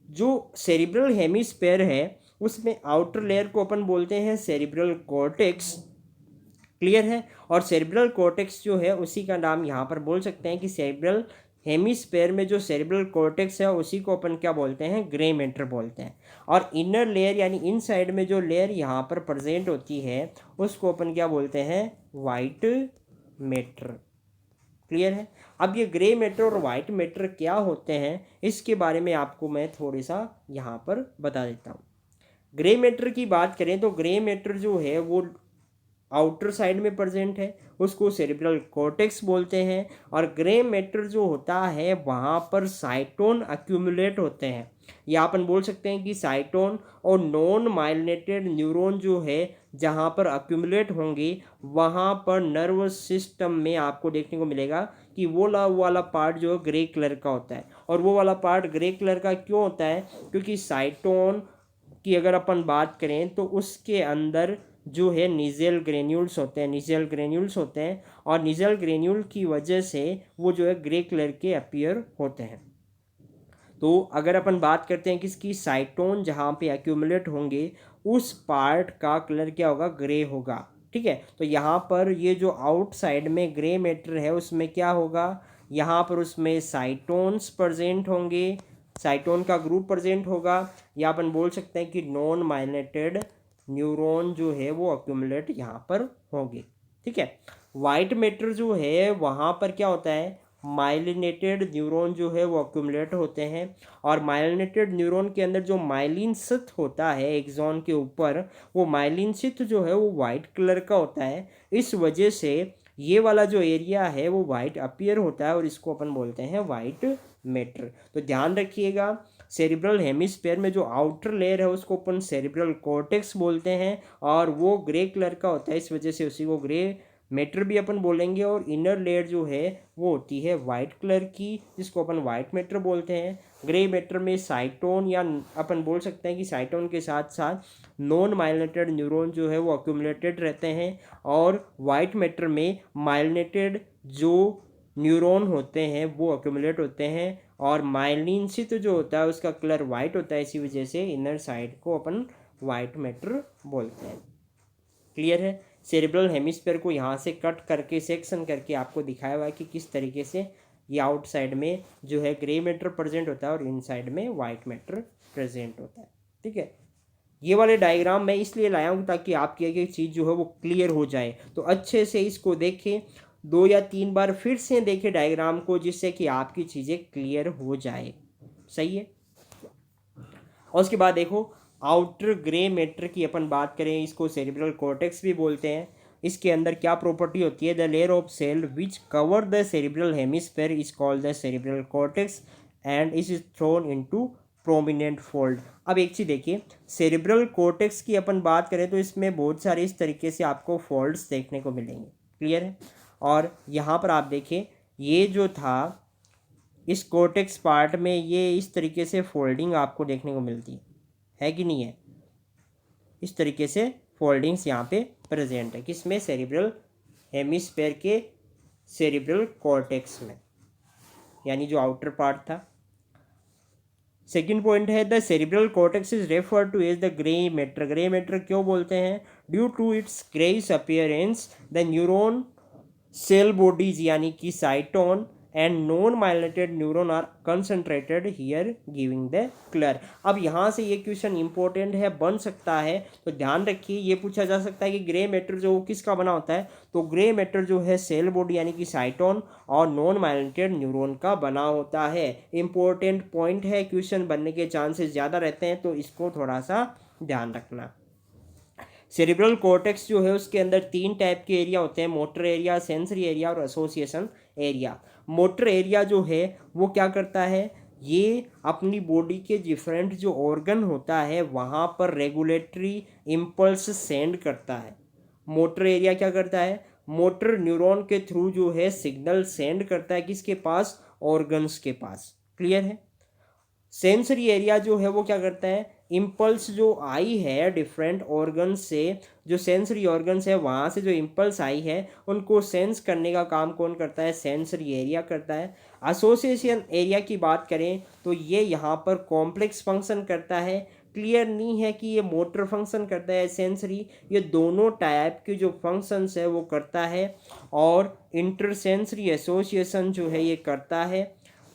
जो सेरिब्रल हेमिस्फेयर है उसमें आउटर लेयर को अपन बोलते हैं सेरिब्रल कॉर्टेक्स, क्लियर है। और सेरिब्रल कॉर्टेक्स जो है उसी का नाम यहाँ पर बोल सकते हैं कि सेरिब्रल हेमिस्फेयर में जो सेरिब्रल कॉर्टेक्स है उसी को अपन क्या बोलते हैं, ग्रे मैटर बोलते हैं। और इनर लेयर यानी इनसाइड में जो लेयर यहाँ पर प्रेजेंट होती है उसको अपन क्या बोलते हैं, वाइट मैटर, क्लियर है। अब ये ग्रे मैटर और वाइट मैटर क्या होते हैं इसके बारे में आपको मैं थोड़ा सा यहाँ पर बता देता हूँ। ग्रे मैटर की बात करें तो ग्रे मैटर जो है वो आउटर साइड में प्रेजेंट है, उसको सेरिब्रल कॉर्टेक्स बोलते हैं। और ग्रे मैटर जो होता है वहाँ पर साइटोन अक्यूमुलेट होते हैं, या अपन बोल सकते हैं कि साइटोन और नॉन माइलिनेटेड न्यूरॉन जो है जहाँ पर अक्यूमुलेट होंगे वहाँ पर नर्वस सिस्टम में आपको देखने को मिलेगा कि वो वाला पार्ट जो है ग्रे कलर का होता है। और वो वाला पार्ट ग्रे कलर का क्यों होता है, क्योंकि साइटोन की अगर अपन बात करें तो उसके अंदर जो है निजेल ग्रेन्यूल्स होते हैं, निजेल ग्रेन्यूल्स होते हैं। और निजेल ग्रेन्यूल की वजह से वो जो है ग्रे कलर के अपीयर होते हैं। तो अगर अपन बात करते हैं कि इसकी साइटोन जहाँ पे एक्यूमुलेट होंगे उस पार्ट का कलर क्या होगा, ग्रे होगा, ठीक है। तो यहाँ पर ये जो आउटसाइड में ग्रे मैटर है उसमें क्या होगा, यहाँ पर उसमें साइटोन्स प्रेजेंट होंगे, साइटोन का ग्रुप प्रेजेंट होगा, या अपन बोल सकते हैं कि नॉन माइलिनेटेड न्यूरॉन जो है वो अक्यूमुलेट यहाँ पर होंगे, ठीक है। वाइट मैटर जो है वहाँ पर क्या होता है, माइलिनेटेड न्यूरॉन जो है वो अक्यूमुलेट होते हैं। और माइलिनेटेड न्यूरॉन के अंदर जो माइलिन शीथ होता है एक्सॉन के ऊपर, वो माइलिन शीथ जो है वो वाइट कलर का होता है। इस वजह से ये वाला जो एरिया है वो वाइट अपीयर होता है और इसको अपन बोलते हैं वाइट मैटर। तो ध्यान रखिएगा, सेरिब्रल हेमिस्फेयर में जो आउटर लेयर है उसको अपन सेरिब्रल कॉर्टेक्स बोलते हैं और वो ग्रे कलर का होता है, इस वजह से उसी को ग्रे मैटर भी अपन बोलेंगे। और इनर लेयर जो है वो होती है वाइट कलर की, जिसको अपन वाइट मैटर बोलते हैं। ग्रे मैटर में साइटोन या अपन बोल सकते हैं कि साइटोन के साथ साथ नॉन माइलिनेटेड न्यूरॉन जो है वो अक्यूमुलेटेड रहते हैं। और वाइट मैटर में माइलिनेटेड जो न्यूरॉन होते हैं वो अक्यूमुलेट होते हैं। और माइलिन शीथ जो होता है उसका कलर वाइट होता है, इसी वजह से इनर साइड को अपन वाइट मैटर बोलते हैं, क्लियर है। सेरिब्रल हेमिस्फेयर को यहाँ से कट करके सेक्शन करके आपको दिखाया हुआ है कि किस तरीके से ये आउटसाइड में जो है ग्रे मैटर प्रेजेंट होता है और इनसाइड में वाइट मैटर प्रेजेंट होता है, ठीक है। ये वाले डायग्राम मैं इसलिए लाया हूँ ताकि आपकी एक चीज़ जो है वो क्लियर हो जाए। तो अच्छे से इसको देखें, 2 या 3 बार फिर से देखें डायग्राम को, जिससे कि आपकी चीज़ें क्लियर हो जाए, सही है। और उसके बाद देखो, आउटर ग्रे मैटर की अपन बात करें, इसको सेरिब्रल कॉर्टेक्स भी बोलते हैं। इसके अंदर क्या प्रॉपर्टी होती है, the layer of cell which cover the cerebral hemisphere is called the cerebral cortex and is thrown into prominent fold. अब एक चीज़ देखिए, सेरिब्रल कॉर्टेक्स की अपन बात करें तो इसमें बहुत सारे इस तरीके से आपको फोल्ड्स देखने को मिलेंगे, क्लियर है। और यहाँ पर आप देखें ये जो था इस कोर्टेक्स पार्ट में ये इस तरीके से फोल्डिंग आपको देखने को मिलती है कि नहीं है। इस तरीके से फोल्डिंग्स यहाँ पे प्रेजेंट है किसमें, सेरिब्रल हेमिस्फेयर के सेरिब्रल कॉर्टेक्स में, यानी जो आउटर पार्ट था। सेकेंड पॉइंट है the cerebral cortex is refer to as the grey matter. Grey matter क्यों बोलते हैं, due to its greyish appearance the neuron cell bodies यानी कि cyton and non myelinated neuron are concentrated here giving the colour. अब यहाँ से ये question important है, बन सकता है, तो ध्यान रखिए। ये पूछा जा सकता है कि ग्रे मैटर जो किसका बना होता है, तो ग्रे मैटर जो है सेल बॉडी यानी कि साइटोन और नॉन माइलिनेटेड न्यूरॉन का बना होता है। इंपॉर्टेंट पॉइंट है, क्वेश्चन बनने के चांसेस ज़्यादा रहते हैं, तो इसको थोड़ा सा ध्यान रखना। सेरिब्रल कॉर्टेक्स जो है उसके अंदर 3 टाइप के एरिया होते हैं, मोटर एरिया, सेंसरी एरिया और एसोसिएशन एरिया। मोटर एरिया जो है वो क्या करता है, ये अपनी बॉडी के डिफरेंट जो ऑर्गन होता है वहाँ पर रेगुलेटरी इम्पल्स सेंड करता है। मोटर एरिया क्या करता है, मोटर न्यूरॉन के थ्रू जो है सिग्नल सेंड करता है किसके पास, ऑर्गन्स के पास। क्लियर है। सेंसरी एरिया जो है वो क्या करता है, इम्पल्स जो आई है डिफरेंट ऑर्गन से, जो सेंसरी ऑर्गन्स है वहाँ से जो इम्पल्स आई है उनको सेंस करने का काम कौन करता है, सेंसरी एरिया करता है। एसोसिएशन एरिया की बात करें तो ये यहाँ पर कॉम्प्लेक्स फंक्शन करता है। क्लियर नहीं है कि ये मोटर फंक्शन करता है सेंसरी, ये दोनों टाइप के जो फंक्शंस है वो करता है। और इंटरसेंसरी एसोसिएशन जो है ये करता है।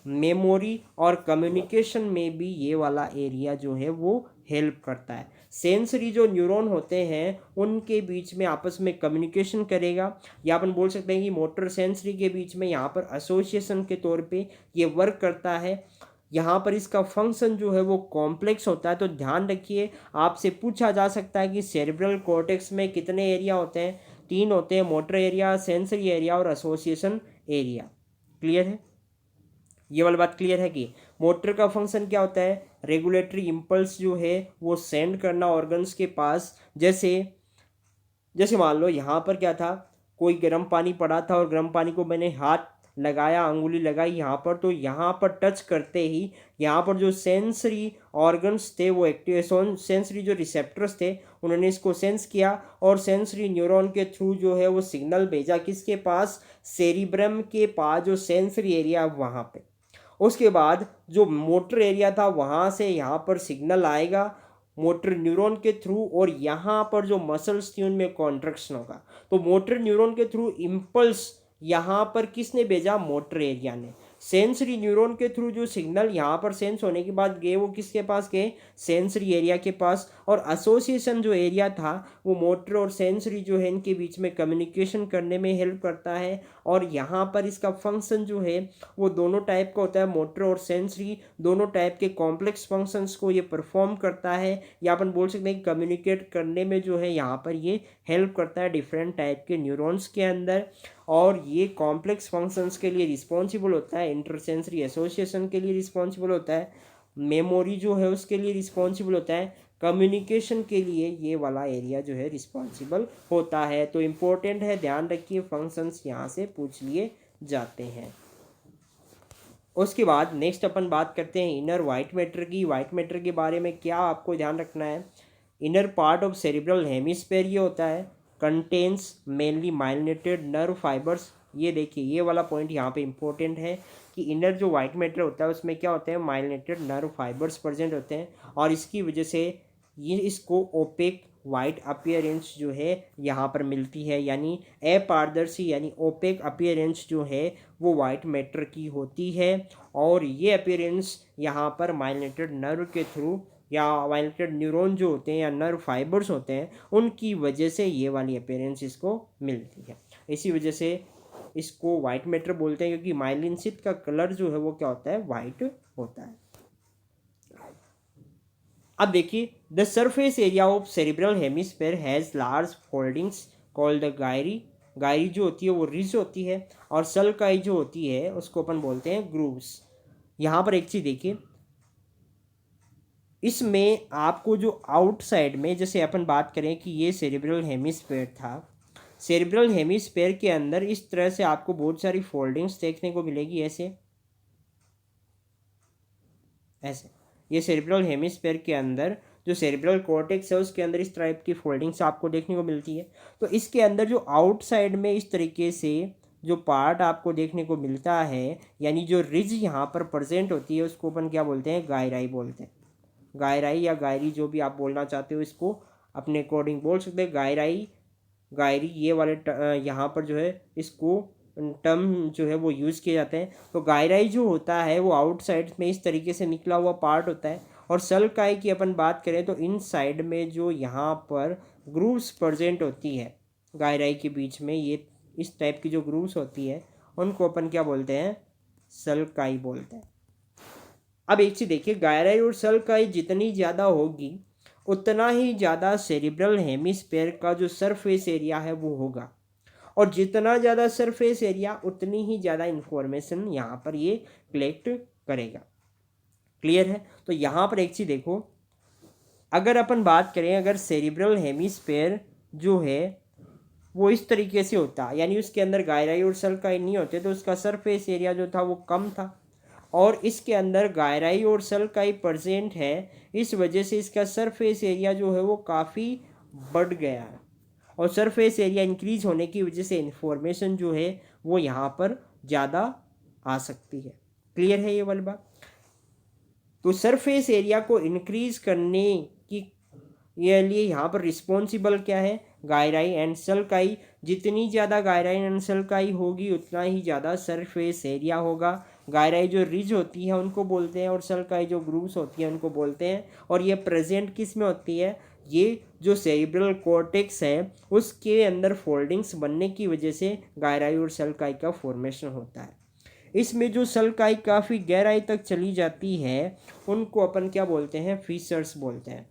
मेमोरी और कम्युनिकेशन में भी ये वाला एरिया जो है वो हेल्प करता है। सेंसरी जो न्यूरॉन होते हैं उनके बीच में आपस में कम्युनिकेशन करेगा, या अपन बोल सकते हैं कि मोटर सेंसरी के बीच में यहाँ पर एसोसिएशन के तौर पे ये वर्क करता है। यहाँ पर इसका फंक्शन जो है वो कॉम्प्लेक्स होता है। तो ध्यान रखिए, आपसे पूछा जा सकता है कि सेरिब्रल कॉर्टेक्स में कितने एरिया होते हैं, 3 होते हैं, मोटर एरिया, सेंसरी एरिया और एसोसिएशन एरिया। क्लियर है, ये वाली बात क्लियर है कि मोटर का फंक्शन क्या होता है, रेगुलेटरी इम्पल्स जो है वो सेंड करना ऑर्गन्स के पास। जैसे जैसे मान लो यहाँ पर क्या था, कोई गर्म पानी पड़ा था और गर्म पानी को मैंने हाथ लगाया, अंगुली लगाई यहाँ पर, तो यहाँ पर टच करते ही यहाँ पर जो सेंसरी ऑर्गन्स थे वो एक्टिव, सेंसरी जो रिसेप्टर्स थे उन्होंने इसको सेंस किया और सेंसरी न्यूरॉन के थ्रू जो है वो सिग्नल भेजा किसके पास, सेरिब्रम के पास जो सेंसरी एरिया वहाँ पे। उसके बाद जो मोटर एरिया था वहाँ से यहाँ पर सिग्नल आएगा मोटर न्यूरॉन के थ्रू, और यहाँ पर जो मसल्स थी उनमें कॉन्ट्रैक्शन होगा। तो मोटर न्यूरॉन के थ्रू इम्पल्स यहाँ पर किसने भेजा, मोटर एरिया ने। सेंसरी न्यूरॉन के थ्रू जो सिग्नल यहाँ पर सेंस होने के बाद गए वो किसके पास गए, सेंसरी एरिया के पास। और एसोसिएशन जो एरिया था वो मोटर और सेंसरी जो है इनके बीच में कम्युनिकेशन करने में हेल्प करता है। और यहाँ पर इसका फंक्शन जो है वो दोनों टाइप का होता है, मोटर और सेंसरी दोनों टाइप के कॉम्प्लेक्स फंक्शंस को ये परफॉर्म करता है, या अपन बोल सकते हैं कम्युनिकेट करने में जो है यहाँ पर ये हेल्प करता है डिफरेंट टाइप के न्यूरॉन्स के अंदर। और ये कॉम्प्लेक्स फंक्शंस के लिए रिस्पॉन्सिबल होता है, इंटरसेंसरी एसोसिएशन के लिए रिस्पॉन्सिबल होता है, मेमोरी जो है उसके लिए रिस्पॉन्सिबल होता है, कम्युनिकेशन के लिए ये वाला एरिया जो है रिस्पॉन्सिबल होता है। तो इम्पोर्टेंट है, ध्यान रखिए, फंक्शंस यहाँ से पूछ लिए जाते हैं। उसके बाद नेक्स्ट अपन बात करते हैं इनर वाइट मैटर की। वाइट मैटर के बारे में क्या आपको ध्यान रखना है, inner part of cerebral hemisphere ये होता है, contains mainly myelinated nerve fibres. ये देखिए ये वाला पॉइंट यहाँ पे इंपॉर्टेंट है कि इनर जो वाइट मैटर होता है उसमें क्या होते हैं, माइलिनेटेड नर्व फाइबर्स प्रेजेंट होते हैं, और इसकी वजह से ये इसको ओपेक वाइट अपीयरेंस जो है यहाँ पर मिलती है, यानी अपारदर्शी यानी ओपेक अपीयरेंस जो है वो वाइट मैटर की होती है। और ये अपीयरेंस यहाँ पर माइलिनेटेड नर्व के थ्रू या माइलिनेटेड न्यूरॉन जो होते हैं या नर्व फाइबर्स होते हैं उनकी वजह से ये वाली अपीयरेंस इसको मिलती है। इसी वजह से इसको वाइट मैटर बोलते हैं, क्योंकि माइलिन शीथ का कलर जो है वो क्या होता है, वाइट होता है। अब देखिए the surface area of cerebral hemisphere has large foldings called the Gayri. Gayri जो होती है वो रिज होती है, और सल्काई जो होती है उसको अपन बोलते हैं ग्रूव्स। यहाँ पर एक चीज़ देखिए, इसमें आपको जो आउटसाइड में, जैसे अपन बात करें कि ये सेरिब्रल हेमिस्फीयर था, सेरिब्रल हेमिस्फेयर के अंदर इस तरह से आपको बहुत सारी फोल्डिंग्स देखने को मिलेगी, ऐसे ऐसे। ये सेरिब्रल हेमिस्फेयर के अंदर जो सेरिब्रल कॉर्टेक्स है उसके अंदर इस टाइप की फोल्डिंग्स आपको देखने को मिलती है। तो इसके अंदर जो आउटसाइड में इस तरीके से जो पार्ट आपको देखने को मिलता है, यानी जो रिज यहाँ पर प्रेजेंट होती है, उसको अपन क्या बोलते हैं, गायराई बोलते हैं। गायराई या गायरी, जो भी आप बोलना चाहते हो, इसको अपने अकॉर्डिंग बोल सकते हैं। गायराई, गायरी, ये वाले यहाँ पर जो है इसको टर्म जो है वो यूज़ किए जाते हैं। तो गायराई जो होता है वो आउटसाइड में इस तरीके से निकला हुआ पार्ट होता है। और सल्काई की अपन बात करें तो इन साइड में जो यहाँ पर ग्रूव्स प्रेजेंट होती है गायराई के बीच में, ये इस टाइप की जो ग्रूव्स होती है उनको अपन क्या बोलते हैं, सल्काई बोलते हैं। अब एक चीज़ देखिए, गायराई और सल्काई जितनी ज़्यादा होगी उतना ही ज़्यादा सेरिब्रल हेमिस्फेयर का जो सरफेस एरिया है वो होगा, और जितना ज़्यादा सरफेस एरिया उतनी ही ज़्यादा इंफॉर्मेशन यहाँ पर ये कलेक्ट करेगा। क्लियर है? तो यहाँ पर एक चीज़ देखो, अगर अपन बात करें, अगर सेरिब्रल हेमिस्फेयर जो है वो इस तरीके से होता, यानी उसके अंदर गायराई और सल्काई नहीं होते, तो उसका सरफेस एरिया जो था वो कम था। और इसके अंदर गायराई और सल्काई प्रेजेंट है, इस वजह से इसका सरफेस एरिया जो है वो काफ़ी बढ़ गया है। और सरफेस एरिया इंक्रीज होने की वजह से इंफॉर्मेशन जो है वो यहाँ पर ज़्यादा आ सकती है। क्लियर है ये वाली बात? तो सरफेस एरिया को इंक्रीज करने की ये लिए यहाँ पर रिस्पॉन्सिबल क्या है, गायराई एंड सल्काई। जितनी ज़्यादा गायराई एंड सल्काई होगी उतना ही ज़्यादा सरफेस एरिया होगा। गायराई जो रिज होती है उनको बोलते हैं, और सल्काई जो ग्रूव्स होती है उनको बोलते हैं। और ये प्रेजेंट किस में होती है, ये जो सेरिब्रल कॉर्टेक्स है उसके अंदर फोल्डिंग्स बनने की वजह से गायराई और सल्काई का फॉर्मेशन होता है। इसमें जो सल्काई काफ़ी गहराई तक चली जाती है उनको अपन क्या बोलते हैं, फीसर्स बोलते हैं।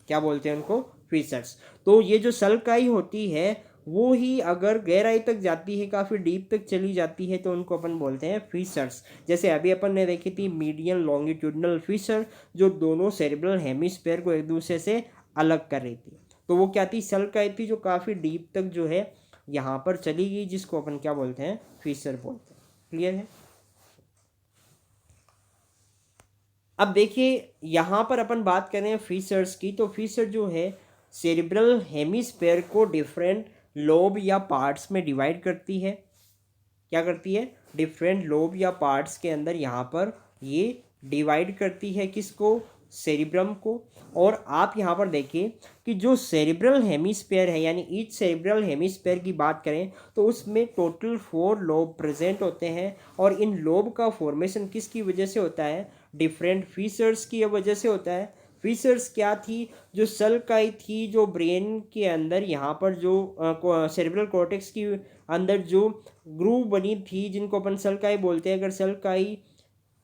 क्या बोलते हैं उनको, फीसर्स। तो ये जो सल्काई होती है वो ही अगर गहराई तक जाती है, काफ़ी डीप तक चली जाती है, तो उनको अपन बोलते हैं फीसर्स। जैसे अभी अपन ने देखी थी मीडियन लॉन्गिट्यूडनल फीसर, जो दोनों सेरिब्रल हेमिस्फेयर को एक दूसरे से अलग कर रही थी। तो वो क्या थी, सल्काई थी, जो काफ़ी डीप तक जो है यहाँ पर चली गई, जिसको अपन क्या बोलते हैं, फीसर बोलते हैं। क्लियर है? अब देखिए यहाँ पर अपन बात करें फीचर्स की, तो फीचर जो है सेरिब्रल हेमिस्फेयर को डिफरेंट लोब या पार्ट्स में डिवाइड करती है। क्या करती है, डिफरेंट लोब या पार्ट्स के अंदर यहाँ पर ये डिवाइड करती है, किसको, सेरिब्रम को। और आप यहाँ पर देखिए कि जो सेरिब्रल हेमिस्फेयर है, यानी ईच सेरिब्रल हेमिस्फेयर की बात करें तो उसमें टोटल 4 लोब प्रेजेंट होते हैं। और इन लोब का फॉर्मेशन किसकी वजह से होता है, डिफरेंट फीचर्स की वजह से होता है। फीचर्स क्या थी, जो सल्काई थी, जो ब्रेन के अंदर यहाँ पर जो सेरिब्रल कॉर्टेक्स की अंदर जो ग्रूव बनी थी, जिनको अपन सल्काई बोलते हैं। अगर सल्काई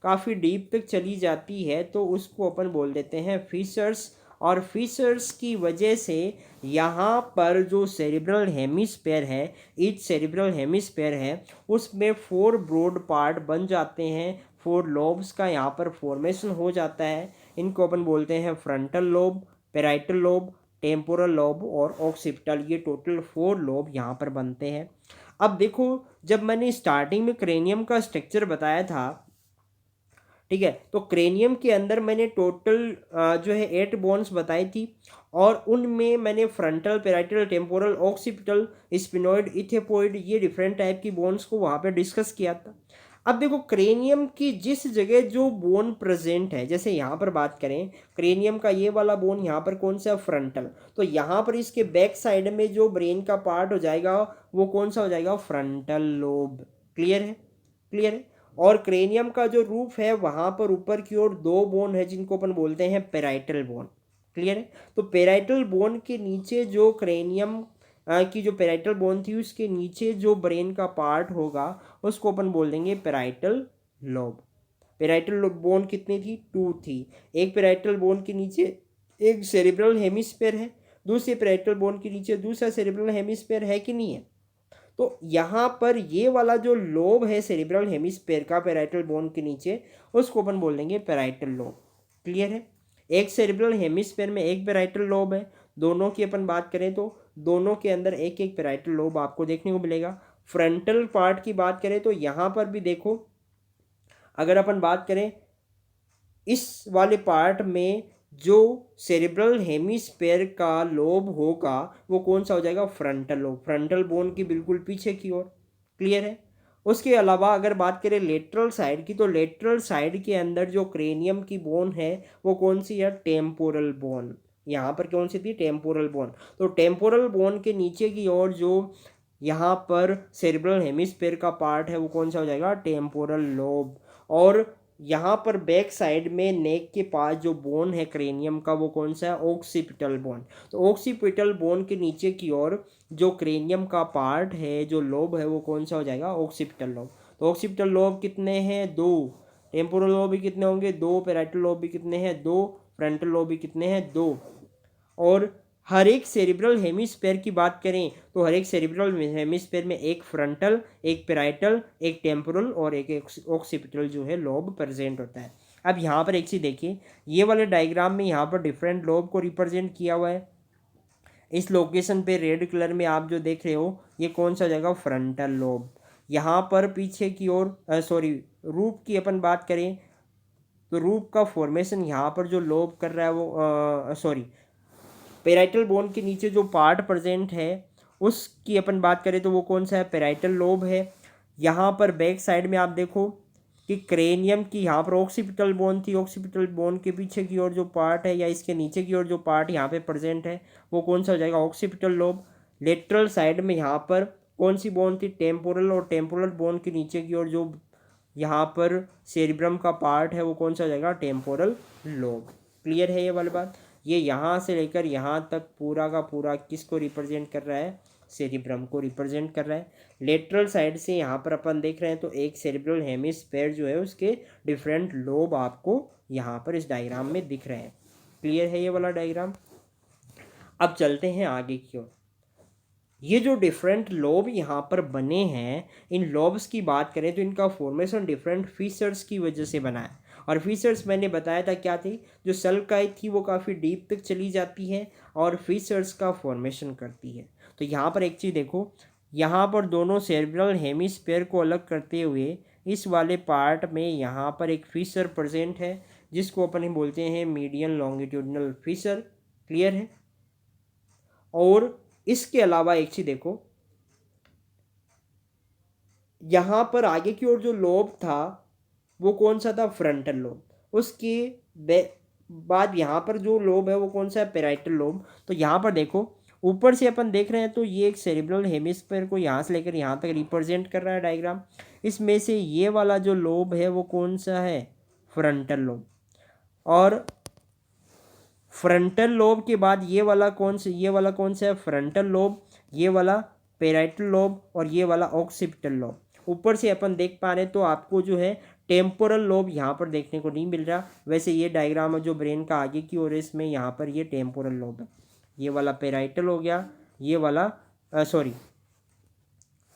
काफ़ी डीप तक चली जाती है तो उसको अपन बोल देते हैं फीचर्स। और फीचर्स की वजह से यहाँ पर जो सेरिब्रल हेमिस्फेयर है, ईच सेरिब्रल हेमिस्फेयर है, उसमें 4 ब्रॉड पार्ट बन जाते हैं। 4 लोब्स का यहाँ पर फॉर्मेशन हो जाता है। इनको अपन बोलते हैं frontal lobe, parietal lobe, temporal lobe और ऑक्सीपिटल। ये टोटल 4 लोब यहाँ पर बनते हैं। अब देखो, जब मैंने स्टार्टिंग में क्रेनियम का स्ट्रक्चर बताया था, ठीक है, तो क्रेनियम के अंदर मैंने टोटल जो है 8 बोन्स बताई थी। और उनमें मैंने frontal, parietal, temporal, occipital, sphenoid, ethmoid, ये डिफरेंट टाइप की बोन्स को वहाँ पे डिस्कस किया था। अब देखो, क्रेनियम की जिस जगह जो बोन प्रेजेंट है, जैसे यहाँ पर बात करें क्रेनियम का ये वाला बोन, यहाँ पर कौन सा, फ्रंटल, तो यहाँ पर इसके बैक साइड में जो ब्रेन का पार्ट हो जाएगा वो कौन सा हो जाएगा, फ्रंटल लोब। क्लियर है? क्लियर है? और क्रेनियम का जो रूफ है वहाँ पर ऊपर की ओर 2 बोन है, जिनको अपन बोलते हैं पेराइटल बोन। क्लियर है? तो पेराइटल बोन के नीचे जो क्रेनियम की जो पेराइटल बोन थी, उसके नीचे जो ब्रेन का पार्ट होगा उसको अपन बोल देंगे पेराइटल लोब। पेराइटल बोन कितनी थी, 2 थी। एक पेराइटल बोन के नीचे एक सेरिब्रल हेमिस्फेयर है, दूसरे पेराइटल बोन के नीचे दूसरा सेरिब्रल हेमिस्फेयर है कि नहीं है। तो यहाँ पर ये वाला जो लोब है सेरिब्रल हेमिस्फेयर का पेराइटल बोन के नीचे, उसको अपन बोल देंगे पेराइटल लोब। क्लियर है? एक सेरिब्रल हेमिस्फेयर में एक पेराइटल लोब है। दोनों की अपन बात करें तो दोनों के अंदर एक एक पैराइटल लोब आपको देखने को मिलेगा। फ्रंटल पार्ट की बात करें तो यहाँ पर भी देखो, अगर अपन बात करें इस वाले पार्ट में जो सेरिब्रल हेमिस्फेयर का लोब होगा वो कौन सा हो जाएगा, फ्रंटल लोब, फ्रंटल बोन की बिल्कुल पीछे की ओर। क्लियर है। उसके अलावा अगर बात करें लेटरल साइड की, तो लेटरल साइड के अंदर जो क्रेनियम की बोन है वो कौन सी है, टेम्पोरल बोन। यहाँ पर कौन सी थी, टेम्पोरल बोन। तो टेम्पोरल बोन के नीचे की ओर जो यहाँ पर सेरिब्रल हेमिस्फेयर का पार्ट है वो कौन सा हो जाएगा, टेम्पोरल लोब। और यहाँ पर बैक साइड में नेक के पास जो बोन है क्रेनियम का वो कौन सा है, ऑक्सीपिटल बोन। तो ऑक्सीपिटल बोन के नीचे की ओर जो क्रेनियम का पार्ट है, जो लोब है वो कौन सा हो जाएगा, ऑक्सीपिटल लोब। तो ऑक्सीपिटल लोब कितने हैं, दो। टेम्पोरल लोब भी कितने होंगे, दो। पैराइटल लोब भी कितने हैं, दो। फ्रंटल लोब भी कितने हैं, दो। और हर एक सेरिब्रल हेमिस्फेयर की बात करें तो हर एक सेरिब्रल हेमिस्फेयर में एक फ्रंटल, एक पैराइटल, एक टेम्पोरल और एक ऑक्सीपिटल जो है लोब प्रेजेंट होता है। अब यहाँ पर एक चीज़ देखिए, ये वाले डायग्राम में यहाँ पर डिफरेंट लोब को रिप्रेजेंट किया हुआ है। इस लोकेशन पे रेड कलर में आप जो देख रहे हो ये कौन सा जगह, फ्रंटल लोब। यहाँ पर पीछे की ओर सॉरी रूप की अपन बात करें तो रूप का फॉर्मेशन यहाँ पर जो लोब कर रहा है वो सॉरी पेराइटल बोन के नीचे जो पार्ट प्रेजेंट है उसकी अपन बात करें तो वो कौन सा है, पेराइटल लोब है। यहाँ पर बैक साइड में आप देखो कि क्रेनियम की यहाँ पर ऑक्सीपिटल बोन थी, ऑक्सीपिटल बोन के पीछे की ओर जो पार्ट है या इसके नीचे की ओर जो पार्ट यहाँ पे प्रेजेंट है वो कौन सा हो जाएगा, ऑक्सीपिटल लोब। लेटरल साइड में यहाँ पर कौन सी बोन थी, टेम्पोरल, और टेम्पोरल बोन के नीचे की ओर जो यहाँ पर सेरिब्रम का पार्ट है वो कौन सा हो जाएगा, टेम्पोरल लोब। क्लियर है ये वाली बात। ये यहाँ से लेकर यहाँ तक पूरा का पूरा किसको रिप्रेजेंट कर रहा है, सेरिब्रम को रिप्रेजेंट कर रहा है। लेटरल साइड से यहाँ पर अपन देख रहे हैं तो एक सेरिब्रल हेमिस्फेयर जो है उसके डिफरेंट लोब आपको यहाँ पर इस डायग्राम में दिख रहे हैं। क्लियर है ये वाला डायग्राम। अब चलते हैं आगे की ओर। ये जो डिफरेंट लोब यहाँ पर बने हैं, इन लोब्स की बात करें तो इनका फॉर्मेशन डिफरेंट फीचर्स की वजह से बना है। और फीचर्स मैंने बताया था क्या थी, जो सल्काई थी वो काफ़ी डीप तक चली जाती है और फीचर्स का फॉर्मेशन करती है। तो यहाँ पर एक चीज़ देखो, यहाँ पर दोनों सेरेब्रल हेमिस्फेयर को अलग करते हुए इस वाले पार्ट में यहाँ पर एक फीचर प्रेजेंट है जिसको अपन बोलते हैं मीडियन लॉन्गिट्यूडनल फीचर। क्लियर है। और इसके अलावा एक चीज देखो, यहाँ पर आगे की ओर जो लोब था वो कौन सा था, फ्रंटल लोब। उसके बाद यहाँ पर जो लोब है वो कौन सा है, पेराइटल लोब। तो यहाँ पर देखो ऊपर से अपन देख रहे हैं तो ये एक सेरिब्रल हेमिस्फीयर को यहाँ से लेकर यहाँ तक रिप्रेजेंट कर रहा है डायग्राम। इसमें से ये वाला जो लोब है वो कौन सा है, फ्रंटल लोब। और फ्रंटल लोब के बाद ये वाला कौन सा, ये वाला कौन सा है, फ्रंटल लोब। ये वाला पेराइटल लोब और ये वाला ऑक्सीपिटल लोब। ऊपर से अपन देख पा रहे हैं तो आपको जो है टेम्पोरल लोब यहाँ पर देखने को नहीं मिल रहा। वैसे ये डायग्राम है जो ब्रेन का आगे की ओर है, इसमें यहाँ पर ये टेम्पोरल लोब है। ये वाला पेराइटल हो गया, ये वाला सॉरी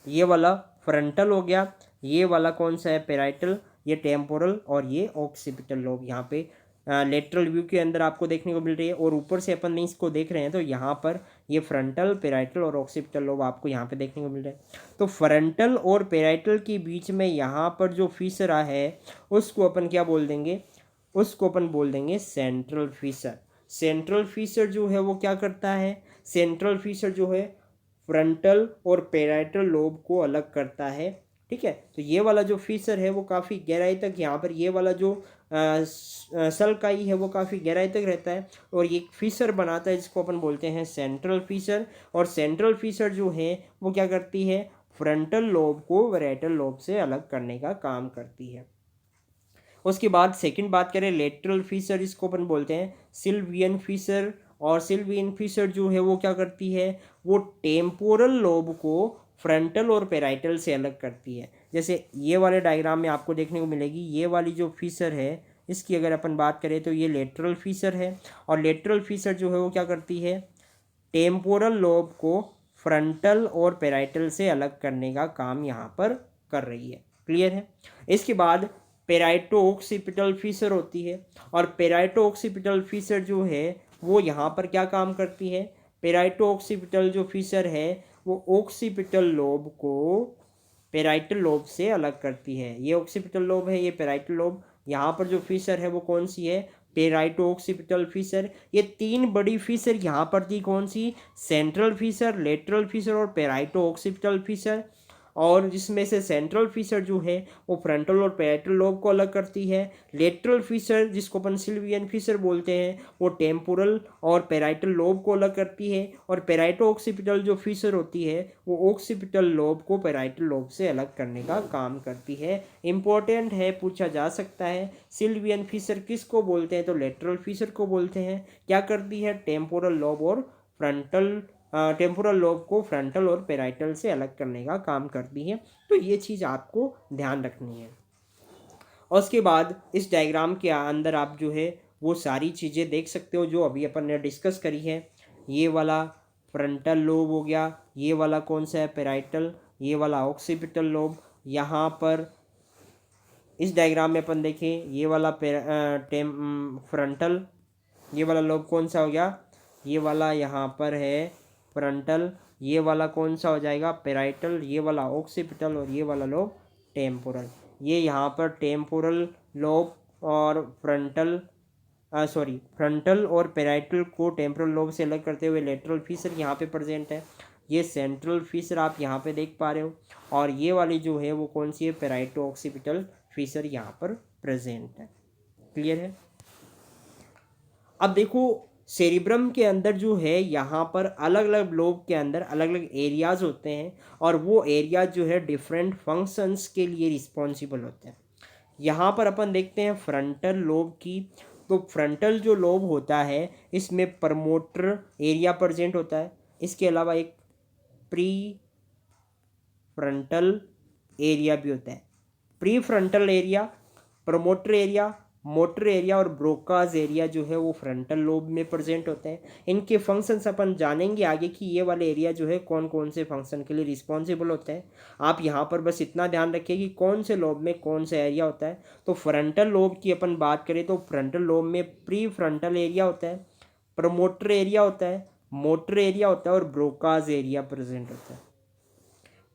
ये वाला फ्रंटल हो गया, ये वाला कौन सा है, पेराइटल, ये टेम्पोरल और ये ऑक्सीपिटल लोब यहाँ पे लेटरल व्यू के अंदर आपको देखने को मिल रही है। और ऊपर से अपन इसको देख रहे हैं तो यहाँ पर ये फ्रंटल, पेराइटल और ऑक्सीपिटल लोब आपको यहाँ पे देखने को मिल रहा है। तो फ्रंटल और पेराइटल के बीच में यहाँ पर जो फीचर है उसको अपन क्या बोल देंगे, उसको अपन बोल देंगे सेंट्रल फीचर। सेंट्रल फीचर जो है वो क्या करता है, सेंट्रल फीचर जो है फ्रंटल और पेराइटल लोब को अलग करता है। ठीक है। तो ये वाला जो फीचर है वो काफ़ी गहराई तक, यहाँ पर ये वाला जो सल्काई है वो काफ़ी गहराई तक रहता है और ये फीचर बनाता है जिसको अपन बोलते हैं सेंट्रल फीचर। और सेंट्रल फीचर जो है वो क्या करती है, फ्रंटल लोब को पैराइटल लोब से अलग करने का काम करती है। उसके बाद सेकंड बात करें लेटरल फीचर, इसको अपन बोलते हैं सिल्वियन फीचर। और सिल्वियन फीचर जो है वो क्या करती है, वो टेम्पोरल लोब को फ्रंटल और पेराइटल से अलग करती है। जैसे ये वाले डायग्राम में आपको देखने को मिलेगी, ये वाली जो फीचर है इसकी अगर अपन बात करें तो ये लेटरल फीचर है। और लेटरल फीचर जो है वो क्या करती है, टेम्पोरल लोब को फ्रंटल और पेराइटल से अलग करने का काम यहाँ पर कर रही है। क्लियर है। इसके बाद पेराइटो ऑक्सीपिटल फीचर होती है। और पेराइटो ऑक्सीपिटल फीचर जो है वो यहाँ पर क्या काम करती है, पेराइटो ऑक्सीपिटल जो फीचर है वो ऑक्सीपिटल लोब को पेराइटल लोब से अलग करती है। ये ऑक्सीपिटल लोब है, ये पेराइटल लोब। यहाँ पर जो फीचर है वो कौन सी है? पेराइटो ऑक्सीपिटल फीचर। ये तीन बड़ी फीचर यहाँ पर थी, कौन सी? सेंट्रल फीचर, लेटरल फीचर और पेराइटो ऑक्सीपिटल फीचर। और जिसमें से सेंट्रल फीचर जो है वो फ्रंटल और पेराइटल लोब को अलग करती है। लेटरल फीचर जिसको अपन सिल्वियन फीचर बोलते हैं वो टेम्पोरल और पेराइटल लोब को अलग करती है। और पेराइटो ऑक्सीपिटल जो फीचर होती है वो ऑक्सीपिटल लोब को पेराइटल लोब से अलग करने का काम करती है। इम्पोर्टेंट है, पूछा जा सकता है। सिल्वियन फीचर किसको बोलते हैं? तो लेटरल फीचर को बोलते हैं। क्या करती है? टेम्पोरल लोब और फ्रंटल टेम्पोरल लोब को फ्रंटल और पेराइटल से अलग करने का काम करती है। तो ये चीज़ आपको ध्यान रखनी है। और उसके बाद इस डायग्राम के अंदर आप जो है वो सारी चीज़ें देख सकते हो जो अभी अपन ने डिस्कस करी है। ये वाला फ्रंटल लोब हो गया, ये वाला कौन सा है? पेराइटल, ये वाला ऑक्सीपिटल लोब। यहाँ पर इस डायग्राम में अपन देखें, ये वाला फ्रंटल, ये वाला लोब कौन सा हो गया? ये वाला यहाँ पर है फ्रंटल, ये वाला कौन सा हो जाएगा? पेराइटल, ये वाला ऑक्सीपिटल और ये वाला लोब टेम्पोरल। ये यहाँ पर टेम्पोरल लोब और फ्रंटल और पेराइटल को टेम्पोरल लोब से अलग करते हुए लेटरल फीचर यहाँ पे प्रेजेंट है। ये सेंट्रल फीचर आप यहाँ पे देख पा रहे हो। और ये वाली जो है वो कौन सी है? पेराइटो ऑक्सीपिटल फीचर यहाँ पर प्रेजेंट है। क्लियर है? अब देखो, सेरिब्रम के अंदर जो है यहाँ पर अलग अलग लोब के अंदर अलग अलग एरियाज होते हैं और वो एरिया जो है डिफरेंट फंक्शंस के लिए रिस्पॉन्सिबल होते हैं। यहाँ पर अपन देखते हैं फ्रंटल लोब की। तो फ्रंटल जो लोब होता है इसमें प्रमोटर एरिया प्रेजेंट होता है। इसके अलावा एक प्री फ्रंटल एरिया भी होता है। Pre frontal area, promoter area, motor area और ब्रोकाज एरिया जो है वो फ्रंटल लोब में प्रेजेंट होते हैं। इनके फंक्शंस अपन जानेंगे आगे कि ये वाले एरिया जो है कौन कौन से फंक्शन के लिए रिस्पॉन्सिबल होते हैं। आप यहाँ पर बस इतना ध्यान रखिए कि कौन से लोब में कौन सा एरिया होता है। तो फ्रंटल लोब की अपन बात करें तो फ्रंटल लोब में प्री फ्रंटल एरिया होता है, प्रमोटर एरिया होता है, मोटर एरिया होता है और ब्रोकाज एरिया प्रेजेंट होता है।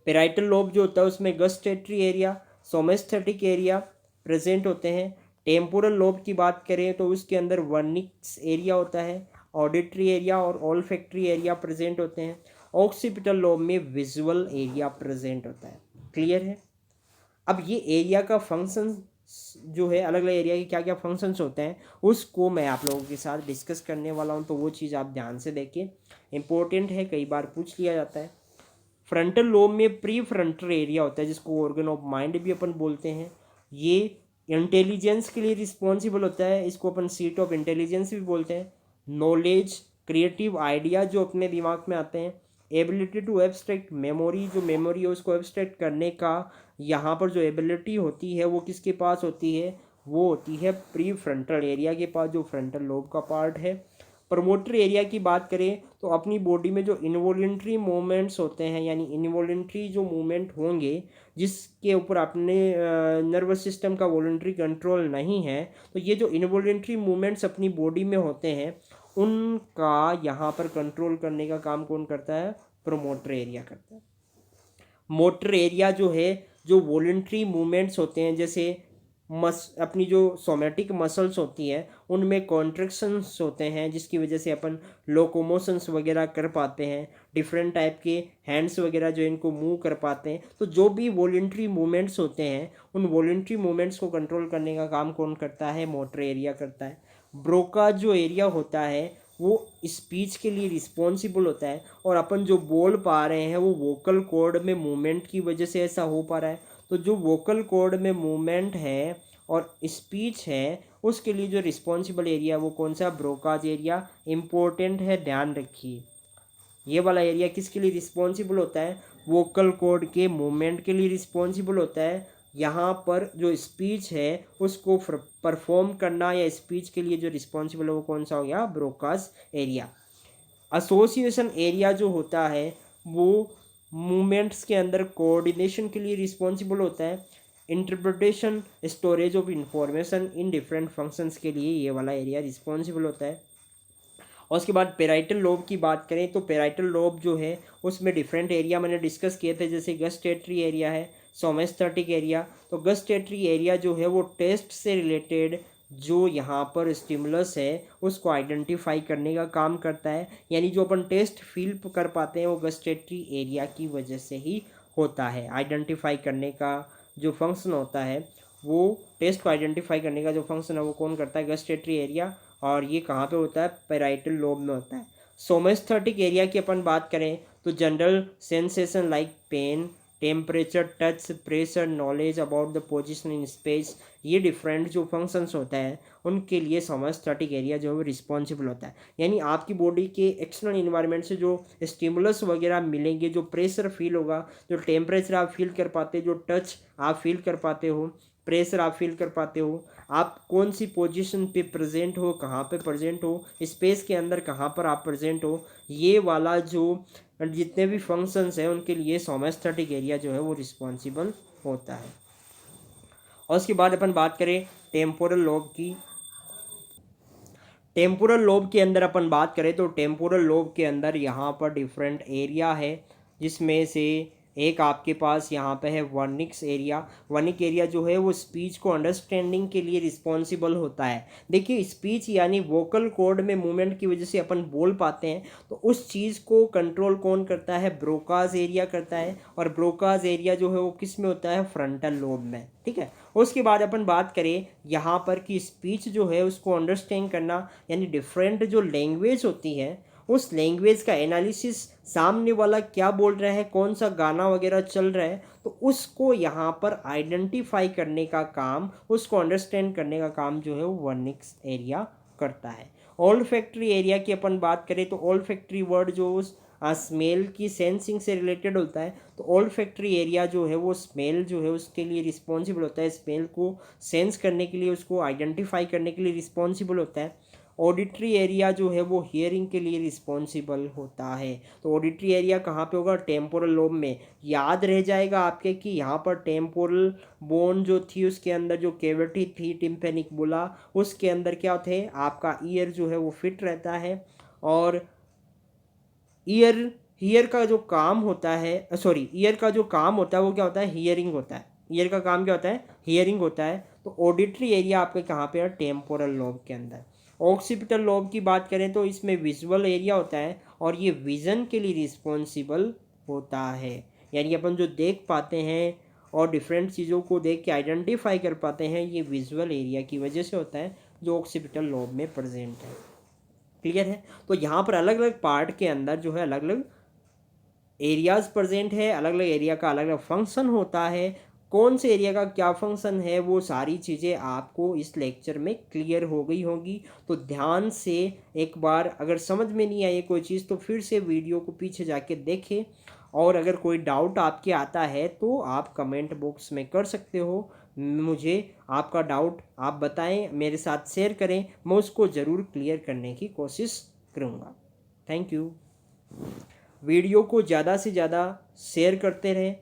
पेराइटल लोब जो होता है उसमें गस्टेटरी एरिया, सोमेस्थेटिक एरिया प्रेजेंट होते हैं। टेम्पोरल लोब की बात करें तो उसके अंदर वर्निक्स एरिया होता है, ऑडिटरी एरिया और ऑल्फैक्टरी एरिया प्रेजेंट होते हैं। ऑक्सीपिटल लोब में विजुअल एरिया प्रेजेंट होता है। क्लियर है? अब ये एरिया का फंक्शन जो है, अलग अलग एरिया के क्या क्या फंक्शंस होते हैं उसको मैं आप लोगों के साथ डिस्कस करने वाला हूँ। तो वो चीज़ आप ध्यान से देखिए, इंपॉर्टेंट है, कई बार पूछ लिया जाता है। फ्रंटल लोब में प्री फ्रंटल एरिया होता है जिसको ऑर्गन ऑफ माइंड भी अपन बोलते हैं। ये इंटेलिजेंस के लिए रिस्पॉन्सिबल होता है, इसको अपन सीट ऑफ इंटेलिजेंस भी बोलते हैं। नॉलेज, क्रिएटिव आइडिया जो अपने दिमाग में आते हैं, एबिलिटी टू एब्स्ट्रैक्ट मेमोरी, जो मेमोरी है उसको एब्स्ट्रैक्ट करने का यहाँ पर जो एबिलिटी होती है वो किसके पास होती है? वो होती है प्री फ्रंटल एरिया के पास, जो फ्रंटल लोब का पार्ट है। प्रमोटर एरिया की बात करें तो अपनी बॉडी में जो इनवॉलेंट्री मूवमेंट्स होते हैं, यानी इनवॉलेंट्री जो मूवमेंट होंगे जिसके ऊपर अपने नर्वस सिस्टम का वॉलेंट्री कंट्रोल नहीं है, तो ये जो इनवॉलेंट्री मूवमेंट्स अपनी बॉडी में होते हैं उनका यहाँ पर कंट्रोल करने का काम कौन करता है? प्रमोटर एरिया करता है। मोटर एरिया जो है, जो वॉलेंट्री मूवमेंट्स होते हैं, जैसे अपनी जो सोमेटिक मसल्स होती हैं उनमें कॉन्ट्रैक्शंस होते हैं जिसकी वजह से अपन लोकोमोशंस वगैरह कर पाते हैं, डिफरेंट टाइप के हैंड्स वगैरह जो इनको मूव कर पाते हैं। तो जो भी वॉलेंट्री मूवमेंट्स होते हैं उन वॉलेंट्री मूवमेंट्स को कंट्रोल करने का काम कौन करता है? मोटर एरिया करता है। ब्रोका जो एरिया होता है वो स्पीच के लिए रिस्पॉन्सिबल होता है और अपन जो बोल पा रहे हैं वो वोकल कॉर्ड में मूवमेंट की वजह से ऐसा हो पा रहा है। तो जो वोकल कॉर्ड में मूवमेंट है और स्पीच है उसके लिए जो रिस्पॉन्सिबल एरिया वो कौन सा? Broca's area. इम्पोर्टेंट है, ध्यान रखिए। ये वाला एरिया किसके लिए रिस्पॉन्सिबल होता है? वोकल कॉर्ड के मूवमेंट के लिए रिस्पॉन्सिबल होता है। यहाँ पर जो स्पीच है उसको परफॉर्म करना या स्पीच के लिए जो रिस्पॉन्सिबल है वो कौन सा हो गया? Broca's area. एसोसिएशन एरिया जो होता है वो मूवमेंट्स के अंदर कोऑर्डिनेशन के लिए रिस्पॉन्सिबल होता है। Interpretation, storage of information in different functions के लिए ये वाला एरिया रिस्पॉन्सिबल होता है। और उसके बाद पेराइटल लोब की बात करें तो पेराइटल लोब जो है उसमें डिफरेंट एरिया मैंने डिस्कस किए थे, जैसे गस्टेटरी एरिया है, सोमेस्थेटिक एरिया। तो गस्टेटरी एरिया जो है वो टेस्ट से रिलेटेड जो यहाँ पर स्टिमुलस है उसको आइडेंटिफाई करने का काम करता है, यानी जो अपन टेस्ट फील कर पाते हैं वो गस्टेटरी एरिया की वजह से ही होता है। आइडेंटिफाई करने का जो फंक्शन होता है वो टेस्ट को आइडेंटिफाई करने का जो फंक्शन है वो कौन करता है, गस्टेटरी एरिया। और ये कहाँ पे होता है, पेराइटल लोब में होता है। सोमेस्थेटिक एरिया की अपन बात करें तो general sensation like pain, temperature, touch, pressure, knowledge about the position in space, ये डिफरेंट जो फंक्शंस होता है उनके लिए सोमेस्थेटिक एरिया जो है वो रिस्पॉन्सिबल होता है। यानी आपकी बॉडी के एक्सटर्नल इन्वायरमेंट से जो स्टिमुलस वगैरह मिलेंगे, जो प्रेशर फील होगा, जो टेम्परेचर आप फील कर पाते हो, जो टच आप फील कर पाते हो, प्रेशर आप फील कर पाते हो, आप कौन सी पोजीशन पे प्रेजेंट हो, कहाँ पे प्रेजेंट हो, स्पेस के अंदर कहाँ पर आप प्रेजेंट हो, ये वाला जो जितने भी फंक्शंस हैं उनके लिए सोमेस्थेटिक एरिया जो है वो रिस्पॉन्सिबल होता है। और उसके बाद अपन बात करें टेम्पोरल लोब की। टेम्पोरल लोब के अंदर अपन बात करें तो टेम्पोरल लोब के अंदर यहाँ पर डिफरेंट एरिया है, जिसमें से एक आपके पास यहाँ पे है वर्निक्स एरिया। वर्निक एरिया जो है वो स्पीच को अंडरस्टैंडिंग के लिए रिस्पॉन्सिबल होता है। देखिए स्पीच यानी वोकल कॉर्ड में मूवमेंट की वजह से अपन बोल पाते हैं, तो उस चीज़ को कंट्रोल कौन करता है, ब्रोकाज एरिया करता है। और ब्रोकाज एरिया जो है वो किस में होता है, फ्रंटल लोब में। ठीक है, उसके बाद अपन बात करें यहाँ पर कि स्पीच जो है उसको अंडरस्टैंड करना, यानी डिफरेंट जो लैंग्वेज होती है उस लैंग्वेज का एनालिसिस, सामने वाला क्या बोल रहा है, कौन सा गाना वगैरह चल रहा है, तो उसको यहाँ पर आइडेंटिफाई करने का काम, उसको अंडरस्टैंड करने का काम जो है वो वर्निक्स एरिया करता है। ओल्फैक्टरी एरिया की अपन बात करें तो ओल्फैक्टरी वर्ड जो उस स्मेल की सेंसिंग से रिलेटेड होता है, तो ओल्फैक्टरी एरिया जो है वो स्मेल जो है उसके लिए रिस्पॉन्सिबल होता है, स्मेल को सेंस करने के लिए, उसको आइडेंटिफाई करने के लिए रिस्पॉन्सिबल होता है। ऑडिटरी एरिया जो है वो हियरिंग के लिए रिस्पॉन्सिबल होता है। तो ऑडिटरी एरिया कहाँ पे होगा, टेम्पोरल लोब में। याद रह जाएगा आपके कि यहाँ पर टेम्पोरल बोन जो थी उसके अंदर जो कैविटी थी टिम्पेनिक बुला, उसके अंदर क्या थे, आपका ईयर जो है वो फिट रहता है। और ईयर का जो काम होता है, सॉरी, ईयर का जो काम होता है वो क्या होता है, हियरिंग होता है। ईयर का काम क्या होता है, हियरिंग होता है। तो ऑडिटरी एरिया आपके कहाँ पे है, टेम्पोरल लोब के अंदर। ऑक्सीपिटल लोब की बात करें तो इसमें विजुअल एरिया होता है और ये विज़न के लिए रिस्पॉन्सिबल होता है, यानी अपन जो देख पाते हैं और डिफरेंट चीज़ों को देख के आइडेंटिफाई कर पाते हैं, ये विजुअल एरिया की वजह से होता है जो ऑक्सीपिटल लोब में प्रेजेंट है। क्लियर है। तो यहाँ पर अलग अलग पार्ट के अंदर जो है अलग अलग एरियाज प्रेजेंट है, अलग अलग एरिया का अलग अलग फंक्शन होता है। कौन से एरिया का क्या फंक्शन है वो सारी चीज़ें आपको इस लेक्चर में क्लियर हो गई होंगी। तो ध्यान से एक बार, अगर समझ में नहीं आई कोई चीज़ तो फिर से वीडियो को पीछे जाके देखें, और अगर कोई डाउट आपके आता है तो आप कमेंट बॉक्स में कर सकते हो। मुझे आपका डाउट आप बताएं, मेरे साथ शेयर करें, मैं उसको ज़रूर क्लियर करने की कोशिश करूँगा। Thank you. वीडियो को ज़्यादा से ज़्यादा शेयर करते रहें।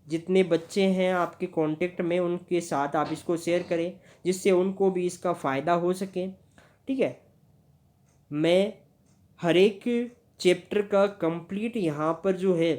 जितने बच्चे हैं आपके कांटेक्ट में उनके साथ आप इसको शेयर करें, जिससे उनको भी इसका फ़ायदा हो सके। ठीक है, मैं हर एक चैप्टर का कंप्लीट यहाँ पर जो है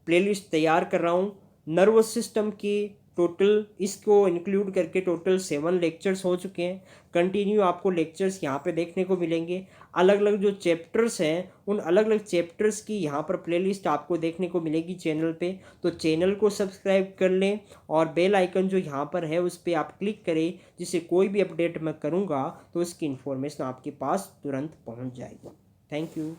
प्लेलिस्ट तैयार कर रहा हूँ। नर्वस सिस्टम की टोटल, इसको इंक्लूड करके टोटल 7 लेक्चर्स हो चुके हैं। कंटिन्यू आपको लेक्चर्स यहाँ पे देखने को मिलेंगे। अलग अलग जो चैप्टर्स हैं उन अलग अलग चैप्टर्स की यहाँ पर प्लेलिस्ट आपको देखने को मिलेगी चैनल पे। तो चैनल को सब्सक्राइब कर लें और बेल आइकन जो यहाँ पर है उस पर आप क्लिक करें, जिससे कोई भी अपडेट मैं करूँगा तो उसकी इन्फॉर्मेशन आपके पास तुरंत पहुँच जाएगी। Thank you.